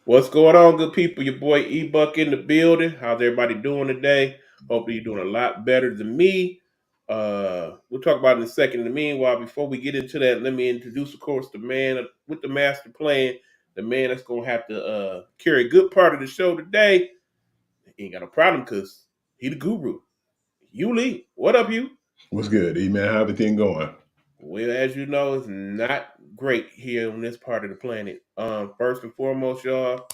What's going on, good people? Your boy E-Buck in the building. How's everybody doing today? Hopefully you're doing a lot better than me. We'll talk about it in a second. In the meanwhile, before we get into that, let me introduce, of course, the man with the master plan, the man that's going to have to carry a good part of the show today. He ain't got no problem because he the guru. You Lee. What up, you? What's good, E man? How everything going? Well, as you know, it's not great here on this part of the planet. First and foremost, y'all,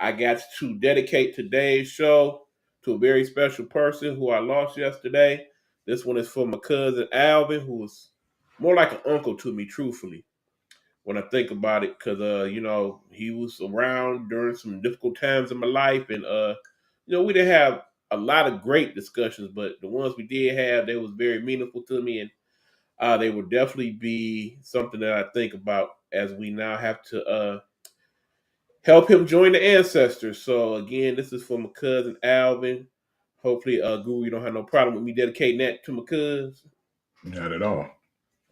I got to dedicate today's show to a very special person who I lost yesterday. This one is for my cousin Alvin, who was more like an uncle to me, truthfully, when I think about it, because he was around during some difficult times in my life, and we didn't have a lot of great discussions, but the ones we did have, they was very meaningful to me, and they will definitely be something that I think about as we now have to help him join the ancestors. So again, this is for my cousin Alvin. Hopefully, Guru, you don't have no problem with me dedicating that to my cousin. Not at all.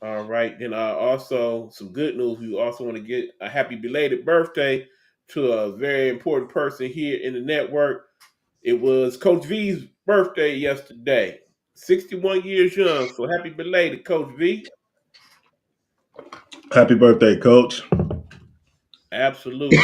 All right. Then also some good news. We also want to get a happy belated birthday to a very important person here in the network. It was Coach V's birthday yesterday. 61 years young. So happy belated, Coach V. Happy birthday, Coach. Absolutely.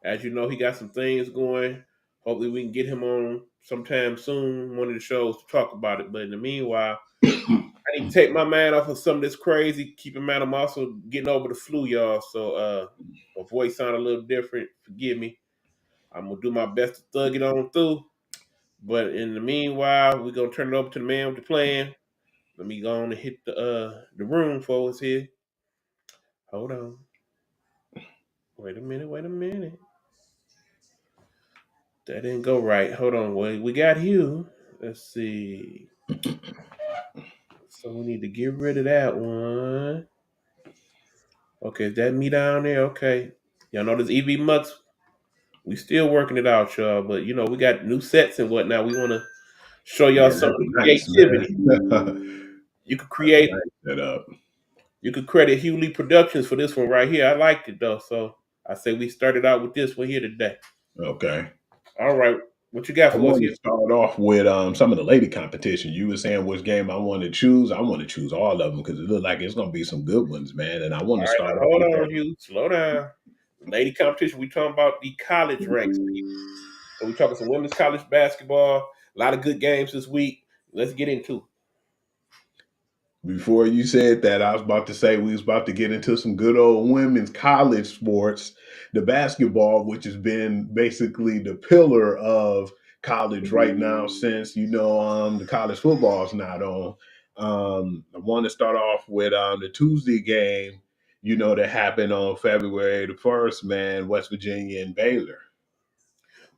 As you know, he got some things going. Hopefully, we can get him on sometime soon, one of the shows to talk about it. But in the meanwhile, I need to take my mind off of some of this crazy. Keep in mind, I'm also getting over the flu, y'all. So my voice sound a little different. Forgive me. I'm gonna do my best to thug it on through. But in the meanwhile, we're gonna turn it over to the man with the plan. Let me go on and hit the room for us here. Hold on. Wait a minute. Wait a minute. That didn't go right. Hold on. Wait, we got you. Let's see. So we need to get rid of that one. Okay, is that me down there? Okay. Y'all know this EV Mux. We still working it out, y'all. But we got new sets and whatnot. We want to show y'all Man, some that's nice, creativity. man. You could That's a create. nice setup. You could credit Hugh Lee Productions for this one right here. I liked it though, so I say we started out with this one here today. Okay. All right, what you got I for us want here? to start off with some of the lady competition. You were saying which game I want to choose. I want to choose all of them because it looks like it's going to be some good ones, man. And I want All to right, start now off hold with on, Hugh. Slow down. Lady competition. We talking about the college ranks. So we talking some women's college basketball. A lot of good games this week. Let's get into it. Before you said that, I was about to say we was about to get into some good old women's college sports, the basketball, which has been basically the pillar of college right now since the college football is not on. I want to start off with the Tuesday game, that happened on February the 1st, man, West Virginia and Baylor.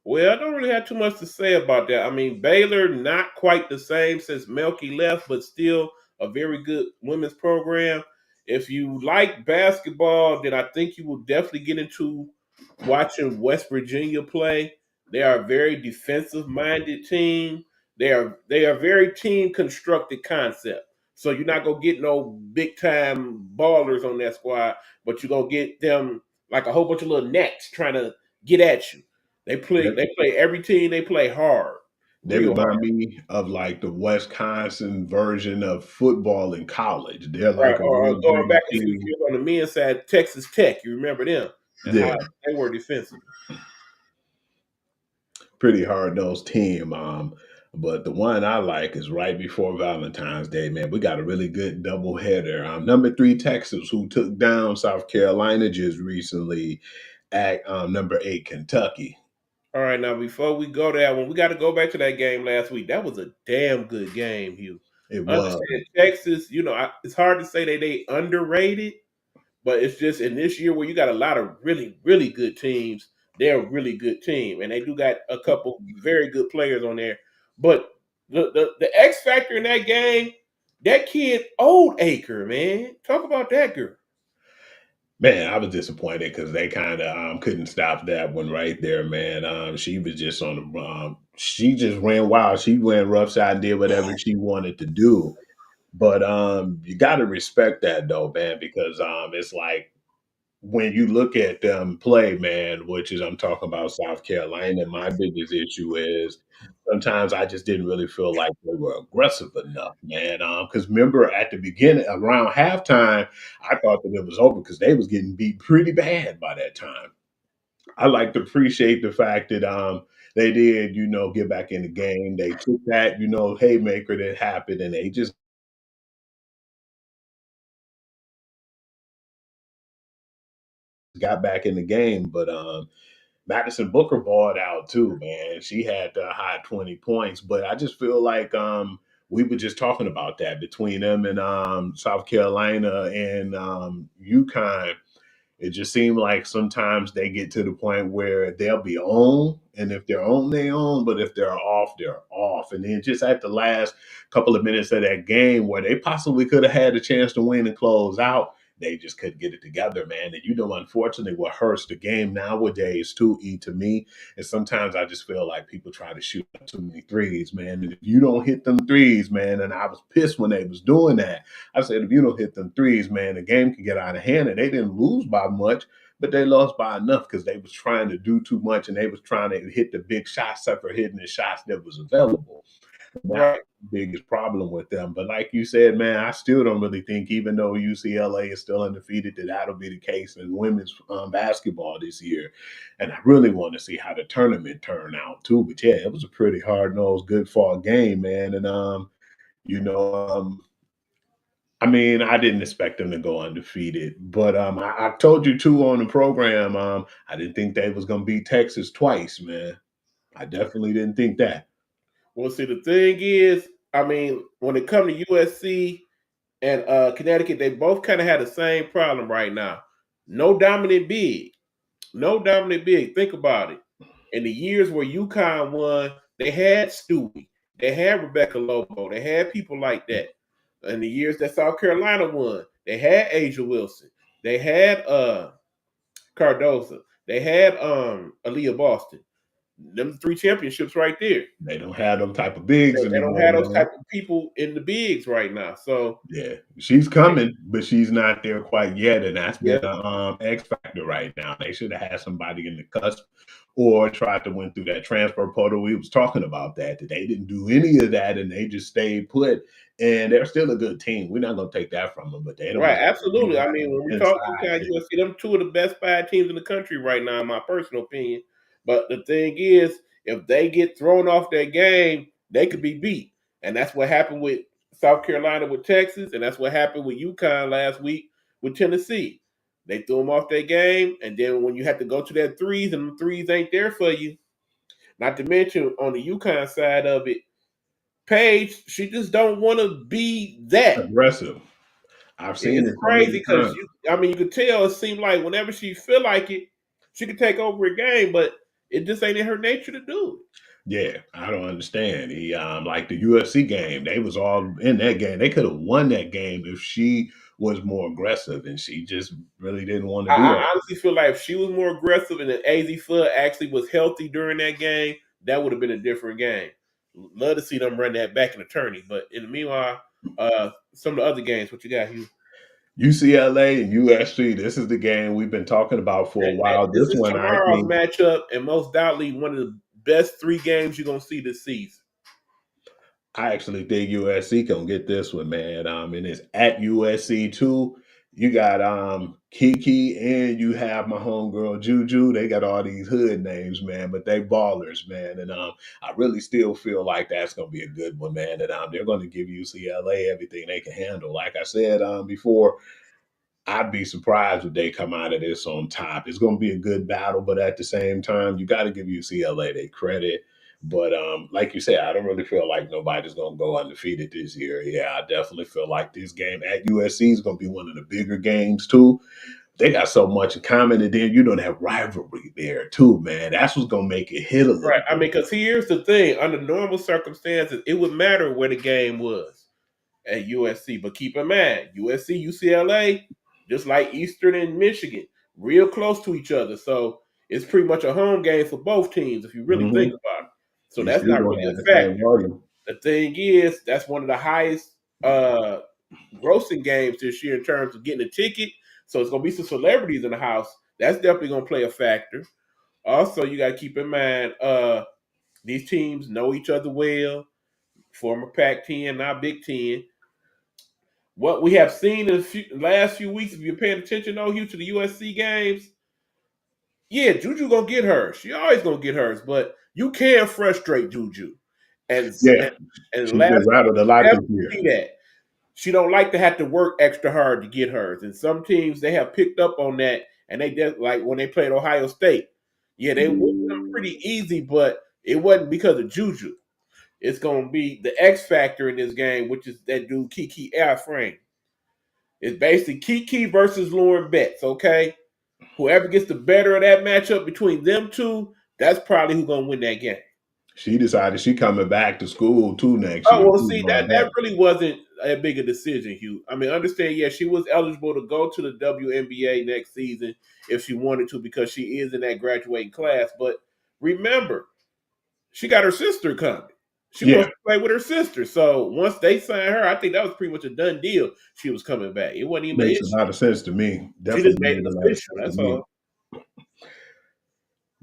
Well, I don't really have too much to say about that. I mean, Baylor not quite the same since Melky left, but still a very good women's program. If you like basketball, then I think you will definitely get into watching West Virginia play. They are a very defensive minded team. They are very team constructed concept. So you're not gonna get no big time ballers on that squad, but you're gonna get them like a whole bunch of little nets trying to get at you. They play. They play every team. They play hard, They real hard. remind me of like the Wisconsin version of football in college. They're Right. like a Or real going gritty back a few team. years on the men's side, Texas Tech. You remember them and how Yeah, they were defensive. pretty hard nosed team. But the one I like is right before Valentine's Day, man. We got a really good doubleheader. Number three Texas, who took down South Carolina just recently at number 8 Kentucky. All right. Now before we go to that one, we got to go back to that game last week. That was a damn good game, Hugh. It was. Understand Texas. It's hard to say that they underrated, but it's just in this year where you got a lot of really, really good teams. They're a really good team, and they do got a couple very good players on there. But the X factor in that game, that kid, Old Acre, man, talk about that girl. Man, I was disappointed because they kind of couldn't stop that one right there, man. She was just on the she just ran wild. She went rough side and did whatever she wanted to do. But you got to respect that though, man, because it's like when you look at them play, man, which is I'm talking about South Carolina, my biggest issue is sometimes I just didn't really feel like they were aggressive enough, man. Because remember at the beginning, around halftime, I thought that it was over because they was getting beat pretty bad by that time. I like to appreciate the fact that they did, get back in the game. They took that, haymaker that happened, and they just got back in the game. But Madison Booker balled out too, man. She had high 20 points, but I just feel like we were just talking about that between them and South Carolina and UConn. It just seemed like sometimes they get to the point where they'll be on, and if they're on, they on, but if they're off, they're off. And then just at the last couple of minutes of that game where they possibly could have had a chance to win and close out, they just couldn't get it together, man. And unfortunately, what hurts the game nowadays, too, to me, is sometimes I just feel like people try to shoot too many threes, man. And if you don't hit them threes, man, and I was pissed when they was doing that. I said, if you don't hit them threes, man, the game can get out of hand. And they didn't lose by much, but they lost by enough because they was trying to do too much and they was trying to hit the big shots after hitting the shots that was available. That's Right. the biggest problem with them. But like you said, man, I still don't really think, even though UCLA is still undefeated, that that'll be the case in women's basketball this year. And I really want to see how the tournament turn out too. But yeah, it was a pretty hard nosed, good fought game, man. And you know, I mean, I didn't expect them to go undefeated, but I told you too on the program, I didn't think they was gonna beat Texas twice, man. I definitely didn't think that. Well, see, the thing is, I mean, when it comes to USC and Connecticut, they both kind of had the same problem right now. No dominant big. No dominant big. Think about it. In the years where UConn won, they had Stewie, they had Rebecca Lobo, they had people like that. In the years that South Carolina won, they had Asia Wilson, they had Cardoza, they had Aaliyah Boston. Them three championships right there. They don't have them type of bigs They don't anymore, have those man. type of people in the bigs right now. So Yeah, she's coming, but she's not there quite yet, and that's yeah, been a X factor right now. They should have had somebody in the cusp, or tried to went through that transfer portal. We was talking about that they didn't do any of that, and they just stayed put. And they're still a good team. We're not gonna take that from them, but they don't right, have absolutely. I mean, when we talk UConn, inside. USC, them two of the best five teams in the country right now, in my personal opinion. But the thing is, if they get thrown off their game, they could be beat, and that's what happened with South Carolina with Texas, and that's what happened with UConn last week with Tennessee. They threw them off their game, and then when you have to go to their threes, and the threes ain't there for you. Not to mention on the UConn side of it, Paige, she just don't want to be that. Aggressive. I've seen It's it so crazy many because times. I mean, you could tell it seemed like whenever she feel like it, she could take over a game, but it just ain't in her nature to do Yeah, I don't understand. He like the UFC game, they was all in that game. They could have won that game if she was more aggressive, and she just really didn't want it. to do that. I honestly feel like if she was more aggressive and the AZ Flood actually was healthy during that game, that would have been a different game. Love to see them run that back in the tourney, but in the meanwhile, some of the other games, what you got, Hugh? UCLA and USC, this is the game we've been talking about for a while. This This is one, I tomorrow's think matchup, and most doubtly one of the best three games you're gonna see this season. I actually think USC can get this one, man. And it's at USC too. You got Kiki and you have my homegirl Juju. They got all these hood names, man, but they ballers, man. And I really still feel like that's gonna be a good one, man. And they're gonna give UCLA everything they can handle. Like I said before, I'd be surprised if they come out of this on top. It's going to be a good battle, but at the same time, you got to give UCLA their credit. But like you said, I don't really feel like nobody's going to go undefeated this year. Yeah, I definitely feel like this game at USC is going to be one of the bigger games too. They got so much in common, and then that rivalry there too, man. That's what's going to make it hit a Right. little I bit. mean, because here's the thing: under normal circumstances, it would matter where the game was at USC. But keep in mind, USC, UCLA, just like Eastern and Michigan, real close to each other. So it's pretty much a home game for both teams if you really think Hmm. about it. So You that's still not going to really have the a same factor. volume. The thing is, that's one of the highest uh, grossing games this year in terms of getting a ticket. So it's gonna be some celebrities in the house. That's definitely gonna play a factor. Also, you gotta keep in mind, these teams know each other well. Former Pac-10, now Big Ten. What we have seen in the last few weeks, if you're paying attention, though, Hugh, to the USC games, yeah, Juju gonna get hers. She always gonna get hers, but you can frustrate Juju, and Yeah, and, and she's been last rattled a lot this we year. see that she don't like to have to work extra hard to get hers. And some teams they have picked up on that, and they did like when they played Ohio State. Yeah, they whooped them pretty easy, but it wasn't because of Juju. It's gonna be the X factor in this game, which is that dude Kiki Airframe. It's basically Kiki versus Lauren Betts. Okay, whoever gets the better of that matchup between them two, that's probably who's gonna win that game. She decided she coming back to school too next Oh year. well, Too, see Lauren that Betts. really wasn't a big a decision, Hugh. I mean, understand? Yeah, she was eligible to go to the WNBA next season if she wanted to because she is in that graduating class. But remember, she got her sister coming. She Yeah, wants to play with her sister. So once they signed her, I think that was pretty much a done deal. She was coming back. It wasn't even an makes a issue. lot of sense to me. She just Definitely made made it a lot of official. sense to That's me. all.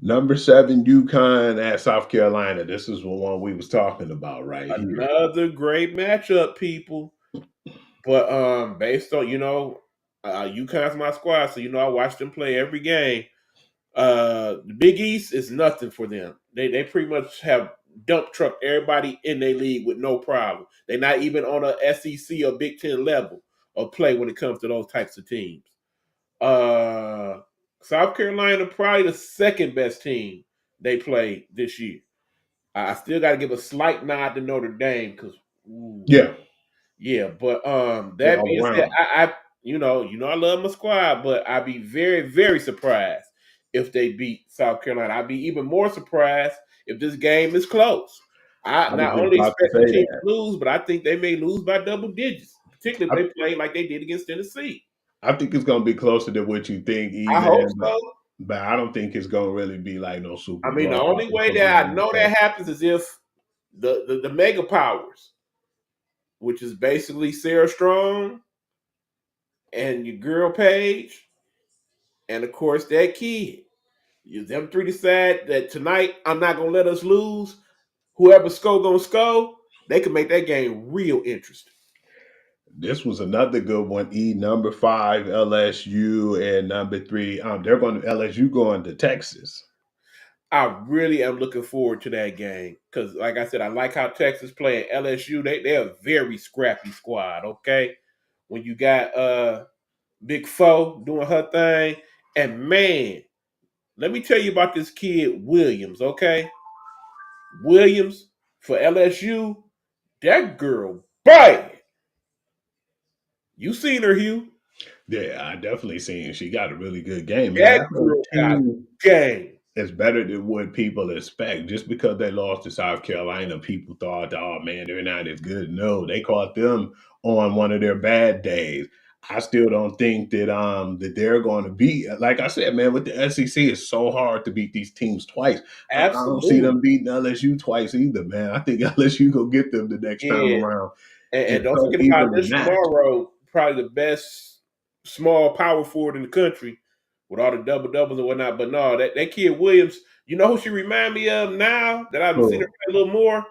Number 7, UConn at South Carolina. This is the one we was talking about right here. Another great matchup, people. But based on UConn's my squad, so I watch them play every game. The Big East is nothing for them. They pretty much have dump truck everybody in their league with no problem. They're not even on a SEC or Big Ten level of play when it comes to those types of teams. Uh, South Carolina probably the second best team they play this year. I still got to give a slight nod to Notre Dame because Yeah, yeah, but they that all being said, around. I love my squad, but I'd be very, very surprised if they beat South Carolina. I'd be even more surprised if this game is close. I I was not just only about to expect the say team that. to lose, but I think they may lose by double digits, particularly I, if they play like they did against Tennessee. I think it's gonna be closer than what you think, I hope even. so. But I don't think it's gonna really be like no super I mean, the blowout. only It's way gonna be that I really know close. that happens is if the mega powers, which is basically Sarah Strong and your girl Paige, and of course that kid. Them three decide that tonight I'm not gonna let us lose. Whoever score gonna score. They can make that game real interesting. This was another good one. Number 5 LSU and number 3. They're going to LSU going to Texas. I really am looking forward to that game because, like I said, I like how Texas play at LSU. They're a very scrappy squad. Okay, when you got Big Foe doing her thing, and man, let me tell you about this kid Williams. Okay, Williams for LSU. That girl bad. You seen her, Hugh? Yeah, I definitely seen she got a really good game, man. That That whole girl got team game. is better than what people expect. Just because they lost to South Carolina, people thought, oh man, they're not as good. No, they caught them on one of their bad days. I still don't think that they're going to beat. Like I said, man, with the SEC, it's so hard to beat these teams twice. I don't see Absolutely. them beating LSU twice either, man. I think LSU go get them the next time Yeah. around. And It's don't so forget about evenly Alicia matched. Morrow, probably the best small power forward in the country with all the double doubles and whatnot. But no, that kid Williams, you know who she remind me of now that I've seen her So, play a little more?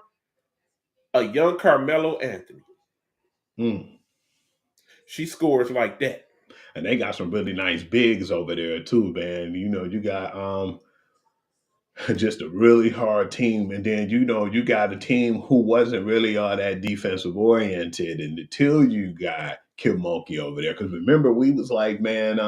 A young Carmelo Anthony. mm. She scores like that. And they got some really nice bigs over there too, man. You got just a really hard team. And then, you got a team who wasn't really all that defensive oriented. And until you got Kim Mulkey over there, because remember, we was like, man,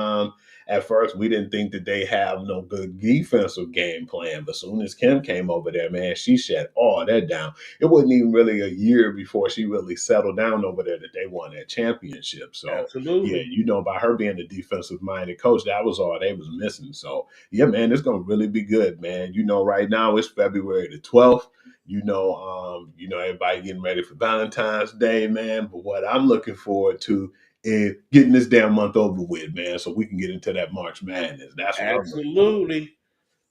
at first we didn't think that they have no good defensive game plan. But soon as Kim came over there, man, she shut all that down. It wasn't even really a year before she really settled down over there that they won that championship. So, yeah, Absolutely. by her being a defensive minded coach, that was all they was missing. So, yeah, man, it's gonna really be good, man. Right now it's February the 12th. Everybody getting ready for Valentine's Day, man. But what I'm looking forward to is getting this damn month over with, man, so we can get into that March Madness. That's what I'm looking forward to. Absolutely.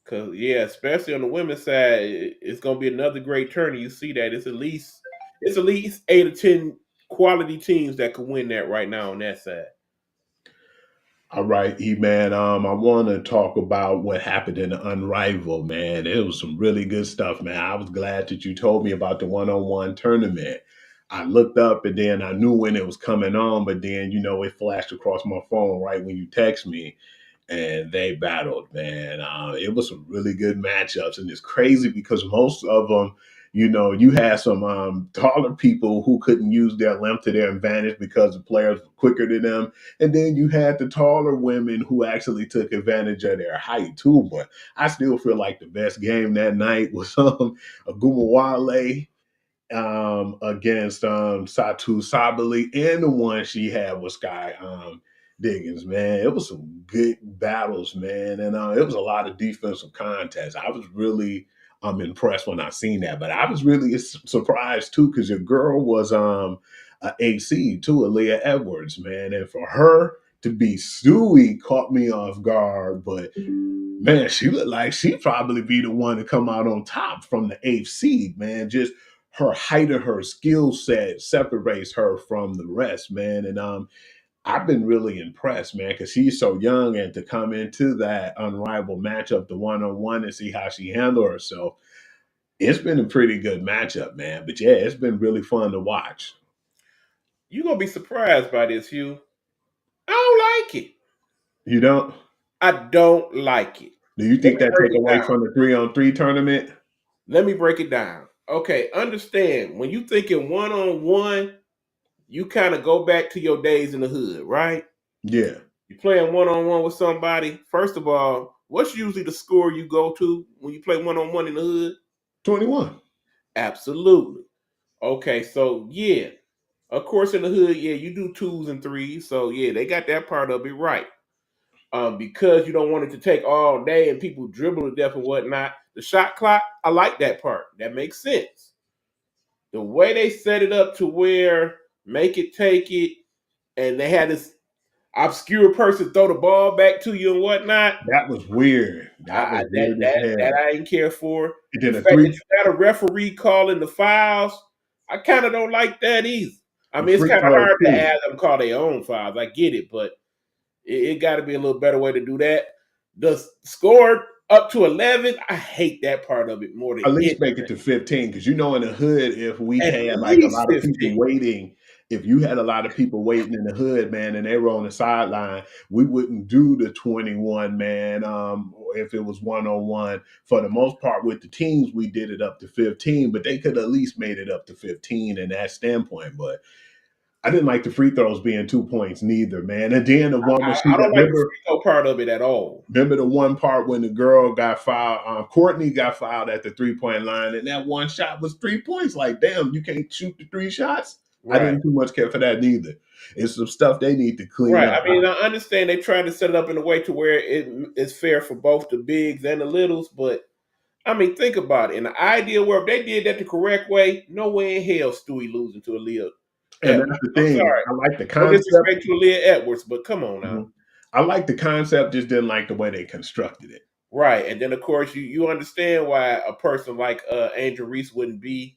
Cause yeah, especially on the women's side, it's gonna be another great tourney. You see that it's at least 8 or 10 quality teams that could win that right now on that side. All right, E man. I want to talk about what happened in the Unrivaled, man. It was some really good stuff, man. I was glad that you told me about the one-on-one tournament. I looked up and then I knew when it was coming on, but then it flashed across my phone right when you text me, and they battled, man. It was some really good matchups, and it's crazy because most of them, you had some taller people who couldn't use their length to their advantage because the players were quicker than them, and then you had the taller women who actually took advantage of their height too. But I still feel like the best game that night was Agumawale against Satu Sabali, and the one she had with Sky Diggins, man. It was some good battles, man, and it was a lot of defensive contests. I was really impressed when I seen that, but I was really surprised too because your girl was a AC too, Aaliyah Edwards, man, and for her to be Stewie caught me off guard, but man, she looked like she'd probably be the one to come out on top from the eighth seed, man. Just her height of her skill set separates her from the rest, man. And I've been really impressed, man, because she's so young, and to come into that unrivaled matchup, the one-on-one, and see how she handled herself, it's been a pretty good matchup, man. But yeah, it's been really fun to watch. You're gonna be surprised by this, Hugh. I don't like it. You don't? I don't like it. Do you Let think me that break take it away down. from the 3-on-3 tournament? Let me break it down. Okay, understand when you thinking one on one, you kind of go back to your days in the hood, right? Yeah, You playing one on one with somebody. First of all, what's usually the score you go to when you play one on one in the hood? 21. Absolutely. Okay, so yeah, of course in the hood, yeah, you do twos and threes. So yeah, they got that part of it right. Because you don't want it to take all day and people dribble to death and whatnot. The shot clock, I like that part. That makes sense. The way they set it up to where make it take it, and they had this obscure person throw the ball back to you and whatnot. That was weird. That was That weird as that that hell. I didn't care for. And The then a fact that three you got a referee calling the fouls, I kind of don't like that either. I mean, it's free kind of throw hard to too. have them call their own fouls. I get it, but it got to be a little better way to do that. The score up to 11, I hate that part of it more than At least anything. make it to 15. Because in the hood, if we At had like a least lot of people 15. waiting, if you had a lot of people waiting in the hood, man, and they were on the sideline, we wouldn't do the 21, man. Or if it was one-on-one. For the most part, with the teams, we did it up to 15, but they could at least made it up to 15 in that standpoint. But I didn't like the free throws being 2 points neither, man. And then the one when she I got, don't like the free throw part of it at all. remember the one part when the girl got fouled, Courtney got fouled at the 3-point line, and that one shot was 3 points. Like, damn, you can't shoot the 3 shots? I Right. didn't too much care for that neither. It's some stuff they need to clean Right. up. I mean, I understand they trying to set it up in a way to where it is fair for both the bigs and the littles, but I mean, think about it. In the ideal world, if they did that the correct way, no way in hell Stewie losing to Aaliyah And Edwards. that's the I'm thing. sorry. I like the No concept. disrespect to Aaliyah Edwards, but come on now. Mhm. I like the concept, just didn't like the way they constructed it. Right. And then of course you understand why a person like Angel Reese wouldn't be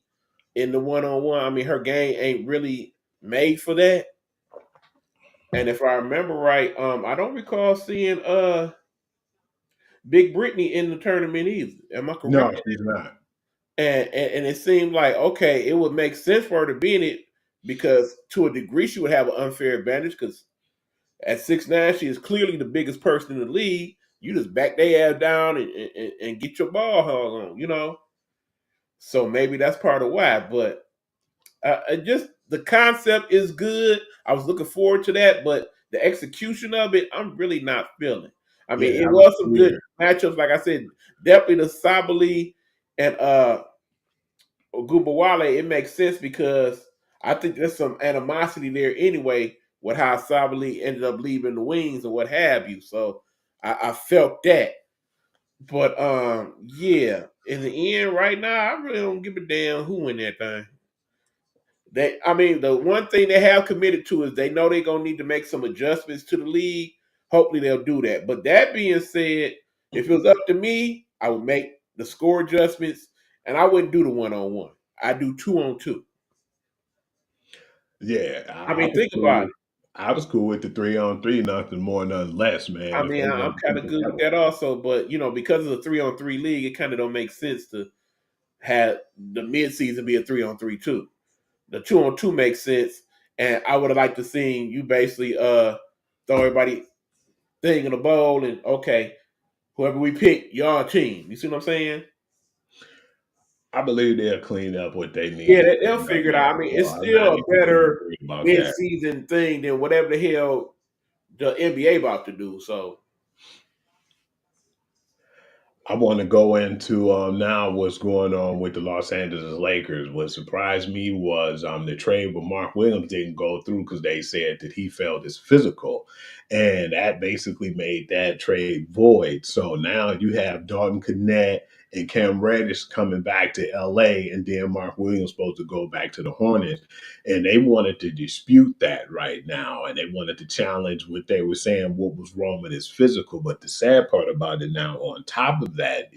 in the one on one. I mean, her game ain't really made for that. And if I remember right, I don't recall seeing Big Brittany in the tournament either. Am I No, correct? she's not. And it seemed like okay, it would make sense for her to be in it because to a degree she would have an unfair advantage because at 6'9", she is clearly the biggest person in the league. You just back their ass down and get your ball hung on. So maybe that's part of why. But just the concept is good. I was looking forward to that, but the execution of it, I'm really not feeling. I Yeah, mean, it that was was some good weird. matchups. Like I said, definitely the Sabali and Gubawale, it makes sense because I think there's some animosity there anyway with how Sabali ended up leaving the wings and what have you. So I felt that. But yeah, in the end, right now, I really don't give a damn who win that thing. I mean, the one thing they have committed to is they know they're gonna need to make some adjustments to the league. Hopefully, they'll do that. But that being said, if it was up to me, I would make the score adjustments, and I wouldn't do the one on one. I do 2-on-2. Yeah, I I mean, was think about cool. it. I was cool with the 3-on-3, nothing more, nothing less, man. I If mean, they I'm want to kind keep of it good with that that way. also, but because of the 3-on-3 league, it kind of don't make sense to have the midseason be a 3-on-3 too. The 2-on-2 makes sense, and I would have liked to seen you basically throw everybody thing in a bowl and okay, whoever we pick, y'all team. You see what I'm saying? I believe they'll clean up what they need Yeah, to they'll clean up, figure it man. out. I mean, So it's I'm not still a even too better worried about that. mid-season thing than whatever the hell the NBA about to do. So I want to go into now what's going on with the Los Angeles Lakers. What surprised me was the trade with Mark Williams didn't go through because they said that he failed his physical, and that basically made that trade void. So now you have Dalton Connect and Cam Reddish coming back to LA, and then Mark Williams supposed to go back to the Hornets, and they wanted to dispute that right now, and they wanted to challenge what they were saying, what was wrong with his physical. But the sad part about it now, on top of that,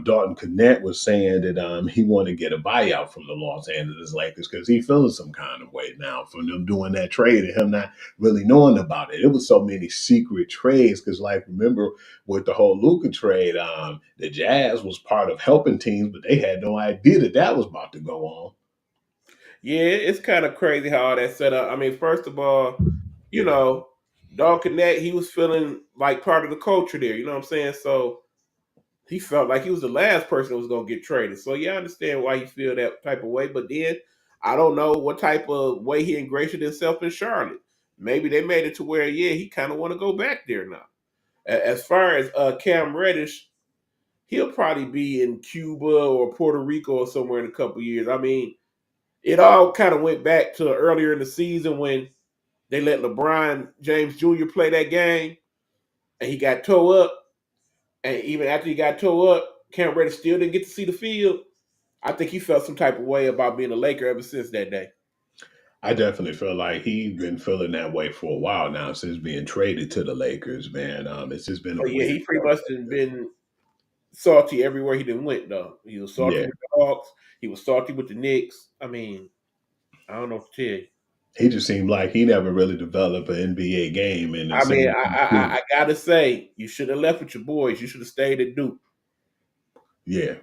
Dalton Connect was saying that he wanted to get a buyout from the Los Angeles Lakers because he feeling some kind of way now from them doing that trade and him not really knowing about it. It was so many secret trades because, like, remember with the whole Luca trade, the Jazz was part of helping teams, but they had no idea that that was about to go on. yeah, it's kind of crazy how all that set up. I mean, first of all, you know, Dog Connect, he was feeling like part of the culture there. You know what I'm saying? So he felt like he was the last person that was going to get traded. So yeah, I understand why he feel that type of way. But then I don't know what type of way he ingratiated himself in Charlotte. Maybe they made it to where yeah, he kind of want to go back there now. As far as Cam Reddish, he'll probably be in Cuba or Puerto Rico or somewhere in a couple years. I mean, it all kind of went back to earlier in the season when they let LeBron James Jr. play that game and he got towed up. And even after he got towed up, Cam Reddish still didn't get to see the field. I think he felt some type of way about being a Laker ever since that day. I definitely feel like he's been feeling that way for a while now since being traded to the Lakers, man. It's just been a But yeah, weird he pretty much done been salty everywhere he done went though. He was salty yeah. with the Hawks. He was salty with the Knicks. I mean, I don't know what to tell you. He just seemed like he never really developed an NBA game and the I mean, same I gotta say, you should have left with your boys. You should have stayed at Duke. yeah.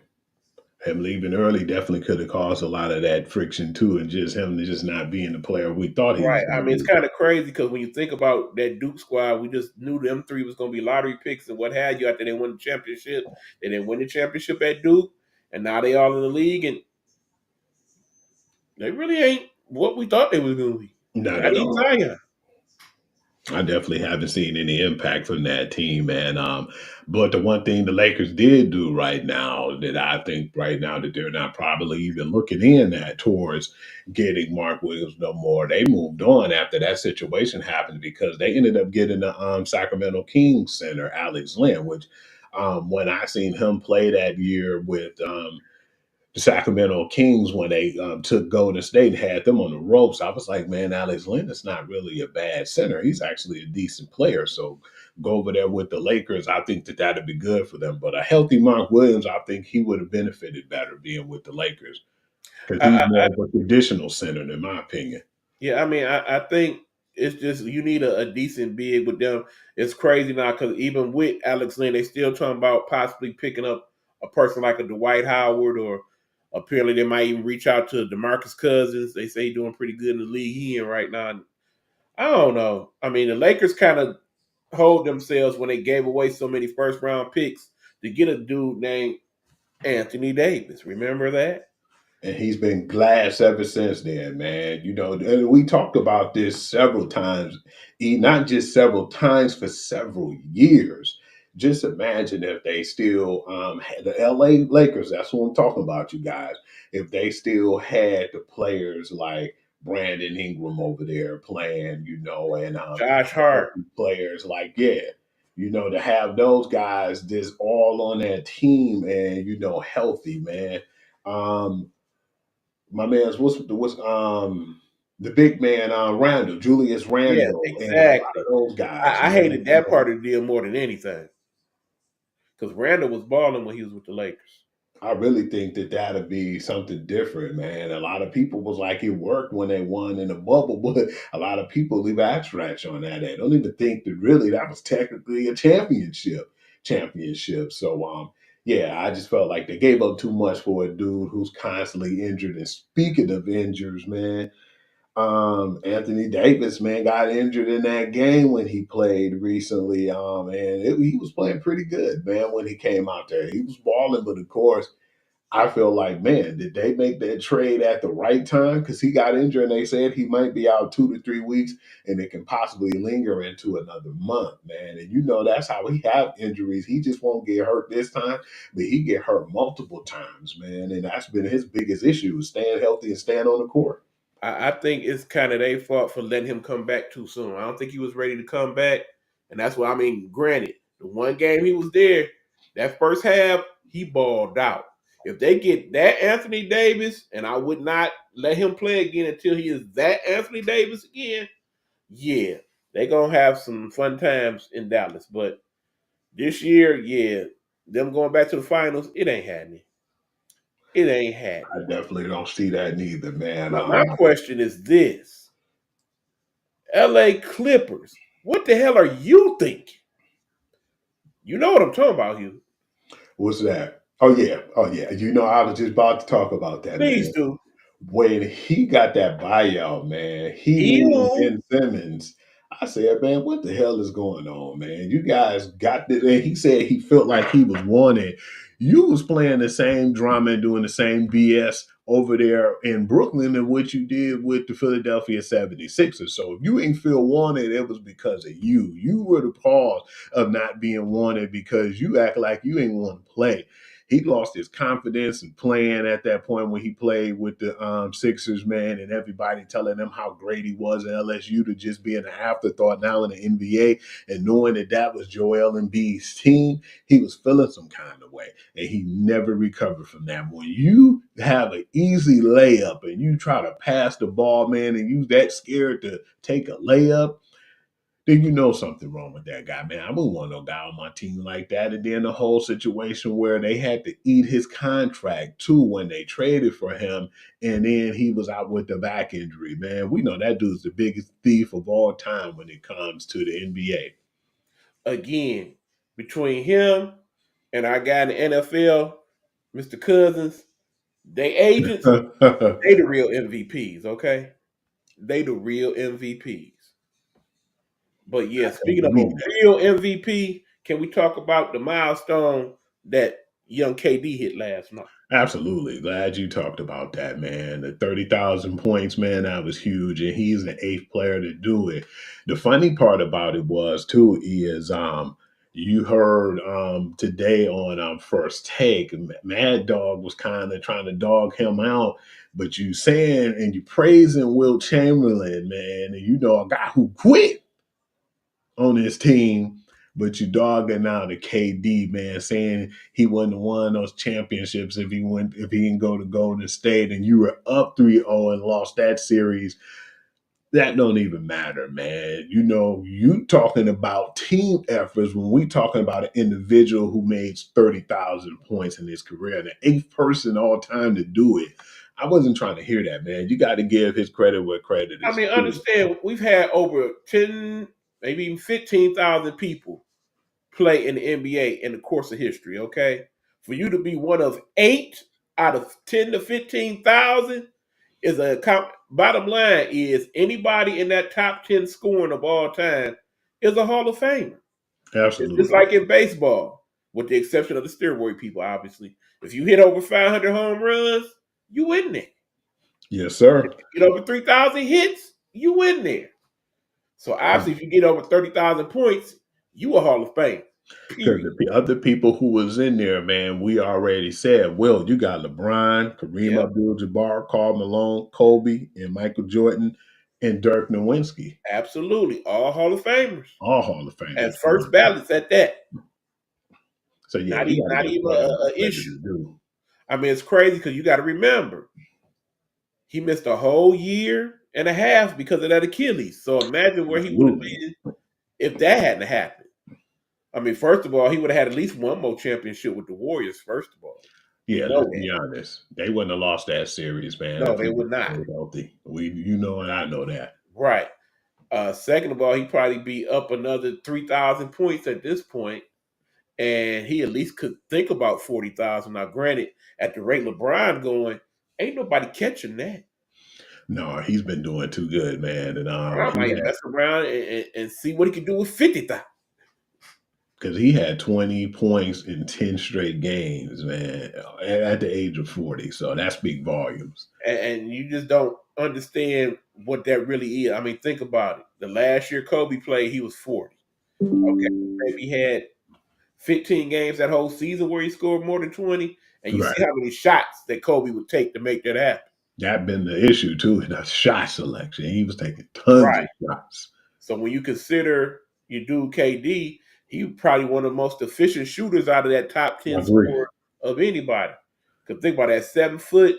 Him leaving early definitely could have caused a lot of that friction too, and just him just not being the player we thought he was Right. I going to mean, it's be. kind of crazy because when you think about that Duke squad, we just knew them three was going to be lottery picks and what have you after they won the championship. They didn't win the championship at Duke, and now they all in the league, and they really ain't what we thought they was going to be. Not Not at even all. Zion. I definitely haven't seen any impact from that team, man. But the one thing the Lakers did do right now that I think right now that they're not probably even looking in at towards getting Mark Williams no more. They moved on after that situation happened because they ended up getting the Sacramento Kings center, Alex Lynn, which when I seen him play that year with the Sacramento Kings when they took Golden State and had them on the ropes. I was like, man, Alex Len is not really a bad center. He's actually a decent player. So go over there with the Lakers. I think that that'd be good for them. But a healthy Mark Williams, I think he would have benefited better being with the Lakers because he's I, more of a traditional center, in my opinion. yeah, I mean, I think it's just you need a decent big with them. It's crazy now because even with Alex Lynn, they still talking about possibly picking up a person like a Dwight Howard, or apparently they might even reach out to DeMarcus Cousins. They say he's doing pretty good in the league he in right now. I don't know. I mean, the Lakers kind of hold themselves when they gave away so many first round picks to get a dude named Anthony Davis. Remember that? And he's been glass ever since then, man. You know, and we talked about this several times, not just several times, for several years. Just imagine if they still had the LA Lakers, that's what I'm talking about, you guys. If they still had the players like Brandon Ingram over there playing, you know, and Josh Hart. healthy players like, yeah, you know, to have those guys just all on that team and, you know, healthy, man. Um, my man's the big man Randall, Julius Yeah, Randall, and a lot of exactly. those guys, I man. hated that part of the deal more than anything because Randall was balling when he was with the Lakers. I really think that that'll be something different, man. A lot of people was like it worked when they won in the bubble, but a lot of people leave abstract on that. They don't even think that really that was technically a championship. So yeah, I just felt like they gave up too much for a dude who's constantly injured. And speaking of injuries, man, Anthony Davis, man, got injured in that game when he played recently. He was playing pretty good, man, when he came out there. He was balling, but of course, I feel like, man, did they make that trade at the right time? Because he got injured and they said he might be out 2 to 3 weeks and it can possibly linger into another month, man. And you know that's how he have injuries. He just won't get hurt this time, but he get hurt multiple times, man. And that's been his biggest issue is staying healthy and staying on the court. I think it's kind of their fault for letting him come back too soon. I don't think he was ready to come back, and that's what I mean. Granted, the one game he was there, that first half he balled out. If they get that Anthony Davis, and I would not let him play again until he is that Anthony Davis again, yeah, they're gonna have some fun times in Dallas. But this year, yeah, them going back to the finals, it ain't happening. It ain't happening. I definitely don't see that neither, man. My question is this. LA Clippers. What the hell are you thinking? You know what I'm talking about, Hugh. What's that? Oh yeah. You know, I was just about to talk about that, man. Please do. When he got that buyout, man, he moved Ew. Ben Simmons. I said, man, what the hell is going on, man? You guys got this. And he said he felt like he was wanted. You was playing the same drama and doing the same BS over there in Brooklyn and what you did with the Philadelphia 76ers. So if you ain't feel wanted, it was because of you. You were the cause of not being wanted because you act like you ain't want to play. He lost his confidence in playing at that point when he played with the Sixers, man, and everybody telling him how great he was at LSU to just being an afterthought now in the NBA and knowing that that was Joel Embiid's team, he was feeling some kind of way, and he never recovered from that. When you have an easy layup and you try to pass the ball, man, and you that scared to take a layup, then you know something wrong with that guy, man. I wouldn't want no guy on my team like that. And then the whole situation where they had to eat his contract too when they traded for him, and then he was out with the back injury, man. We know that dude's the biggest thief of all time when it comes to the NBA. Again, between him and our guy in the NFL, Mr. Cousins, they agents, they the real MVPs, okay? They the real MVPs. But yeah, speaking of a believe that. real MVP, can we talk about the milestone that young KD hit last night? Absolutely. Glad you talked about that, man. The 30,000 points, man, that was huge. And he's the eighth player to do it. The funny part about it was, too, is you heard today on First Take, Mad Dog was kind of trying to dog him out. But you saying and you praising Will Chamberlain, man, and you know a guy who quit on his team, but you dogging out the KD, man, saying he wouldn't have won those championships if he didn't go to Golden State and you were up 3-0 and lost that series. That don't even matter, man. You know, you talking about team efforts when we talking about an individual who made 30,000 points in his career, the eighth person all time to do it. I wasn't trying to hear that, man. You got to give his credit where credit I is mean, due. understand we've had over 10, maybe even 15,000 people play in the NBA in the course of history, okay? For you to be one of 8 out of 10 to 15,000 is bottom line is anybody in that top 10 scoring of all time is a Hall of Famer. It's just Absolutely. like in baseball, with the exception of the steroid people, obviously. If you hit over 500 home runs, you win there. Yes, sir. Get over 3,000 hits, you win there. So obviously, if you get over 30,000 points, you a Hall of Fame. Because Period. the other people who was in there, man, we already said, well, you got LeBron, Kareem Yep, Abdul-Jabbar, Karl Malone, Kobe, and Michael Jordan, and Dirk Nowitzki, absolutely. All Hall of Famers. all Hall of Famers. As first ballots at that. So yeah, Not you even, got to not give even credit where a credit issue. is due. I mean, it's crazy because you got to remember he missed a whole year and a half because of that Achilles. So imagine where he would have Absolutely. been if that hadn't happened. I mean, first of all, he would have had at least one more championship with the Warriors. First of all, You Yeah, know let's that. be honest. They wouldn't have lost that series, man, No, if they he was would not. stayed healthy. You know, and I know that. Right. Second of all, he'd probably be up another 3,000 points at this point, and he at least could think about 40,000. Now, granted, at the rate LeBron going, ain't nobody catching that. No, he's been doing too good, man. And I he might had mess around and see what he can do with 50,000. because he had 20 points in 10 straight games, man, at the age of 40. So that speaks volumes. And you just don't understand what that really is. I mean, think about it. The last year Kobe played, he was 40. Okay, maybe he had 15 games that whole season where he scored more than 20, and you see Right. how many shots that Kobe would take to make that happen. That been the issue too, in the shot selection. He was taking tons Right. of shots. So when you consider your dude KD, he probably one of the most efficient shooters out of that top I 10 agree. scorer of anybody. Because think about that 7 foot,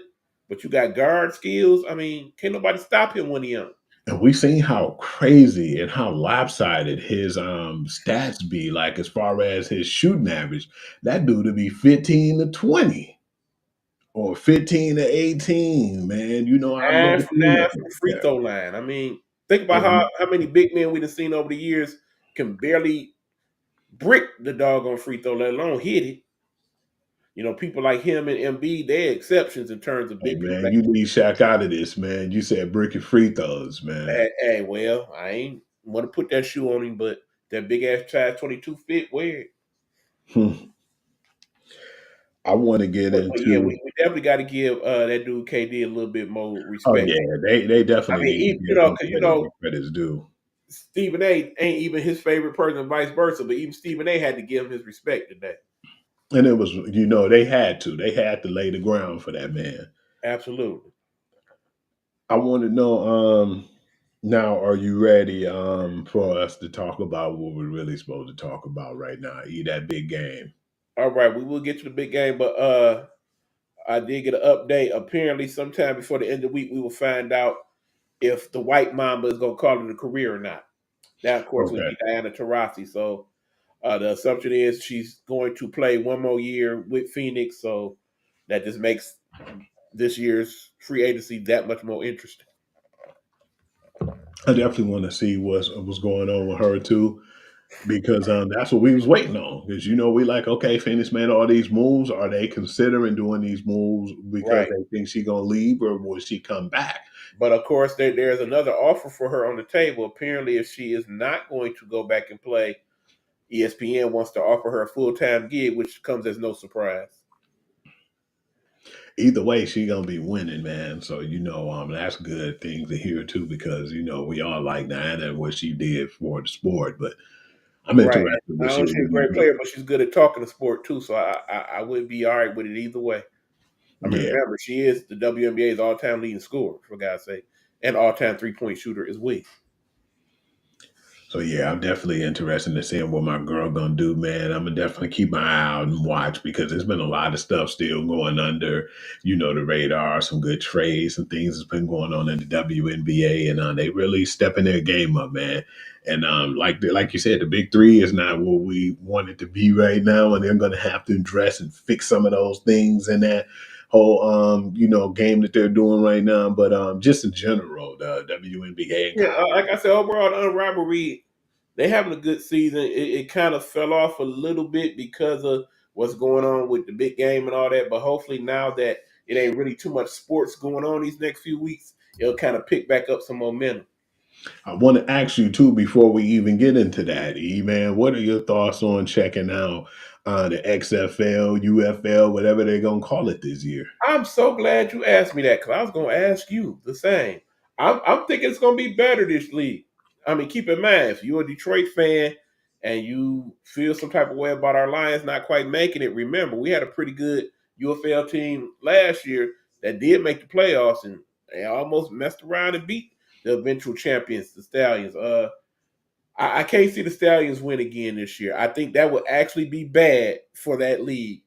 but you got guard skills. I mean, can't nobody stop him when he young. And we seen how crazy and how lopsided his stats be, like as far as his shooting average. That dude to be 15 to 20 or 15 to 18, man. You know, I've Nine never from seen nine nothing from the like free that. throw line. I mean, think about And how many big men we've seen over the years can barely brick the doggone free throw, let alone hit it. You know, people like him and Embiid, they're exceptions in terms of hey, big people. man, you leave Shaq out of this, man. You said brick your free throws, man. Hey, well, I ain't want to put that shoe on him, but that big ass size 22 fit, wear it. Hmm. I want to get But yeah, into. we definitely got to give that dude KD a little bit more Oh respect. yeah, they I definitely mean, need to you give know, him because credit where credit's due. Stephen A. ain't even his favorite person, and vice versa. But even Stephen A. had to give him his respect today. And it was, they had to lay the ground for that man. Absolutely. I want to know, now, are you ready for us to talk about what we're really supposed to talk about right now? That big game. All right, we will get to the big game, but I did get an update. Apparently, sometime before the end of the week, we will find out if the White Mamba is going to call it a career or not. That, of course, would Okay. be Diana Taurasi. So the assumption is she's going to play one more year with Phoenix. So that just makes this year's free agency that much more interesting. I definitely want to see what's going on with her too, because that's what we was waiting on. Because we like, okay, Phoenix made all these moves. Are they considering doing these moves because Right. they think she gonna leave, or will she come back? But of course, there's another offer for her on the table. Apparently, if she is not going to go back and play, ESPN wants to offer her a full time gig, which comes as no surprise. Either way, she gonna be winning, man. So that's good thing to hear too, because we all like Diana and what she did for the sport. But I'm Right. interested to I see know what she's we're a gonna great do. player, but she's good at talking the sport too. So I would be all right with it either way. I mean, Yeah. remember, she is the WNBA's all time leading scorer, for God's sake, and all time 3-point shooter as well. So yeah, I'm definitely interested in seeing what my girl gonna do, man. I'm gonna definitely keep my eye out and watch, because there's been a lot of stuff still going under, the radar. Some good trades and things that's been going on in the WNBA, and they really stepping their game up, man. And like you said, the big three is not what we want it to be right now, and they're gonna have to address and fix some of those things in that whole game that they're doing right now. But just in general, the WNBA and Yeah, college. like I said, overall, the rivalry, they having a good season. It kind of fell off a little bit because of what's going on with the big game and all that. But hopefully, now that it ain't really too much sports going on these next few weeks, it'll kind of pick back up some momentum. I want to ask you too, before we even get into that, E man, what are your thoughts on checking out the XFL, UFL, whatever they're gonna call it this year? I'm so glad you asked me that because I was going to ask you the same. I'm thinking it's going to be better this league. I mean, keep in mind, if you're a Detroit fan and you feel some type of way about our Lions not quite making it, remember, we had a pretty good UFL team last year that did make the playoffs, and they almost messed around and beat the eventual champions, the Stallions. I can't see the Stallions win again this year. I think that would actually be bad for that league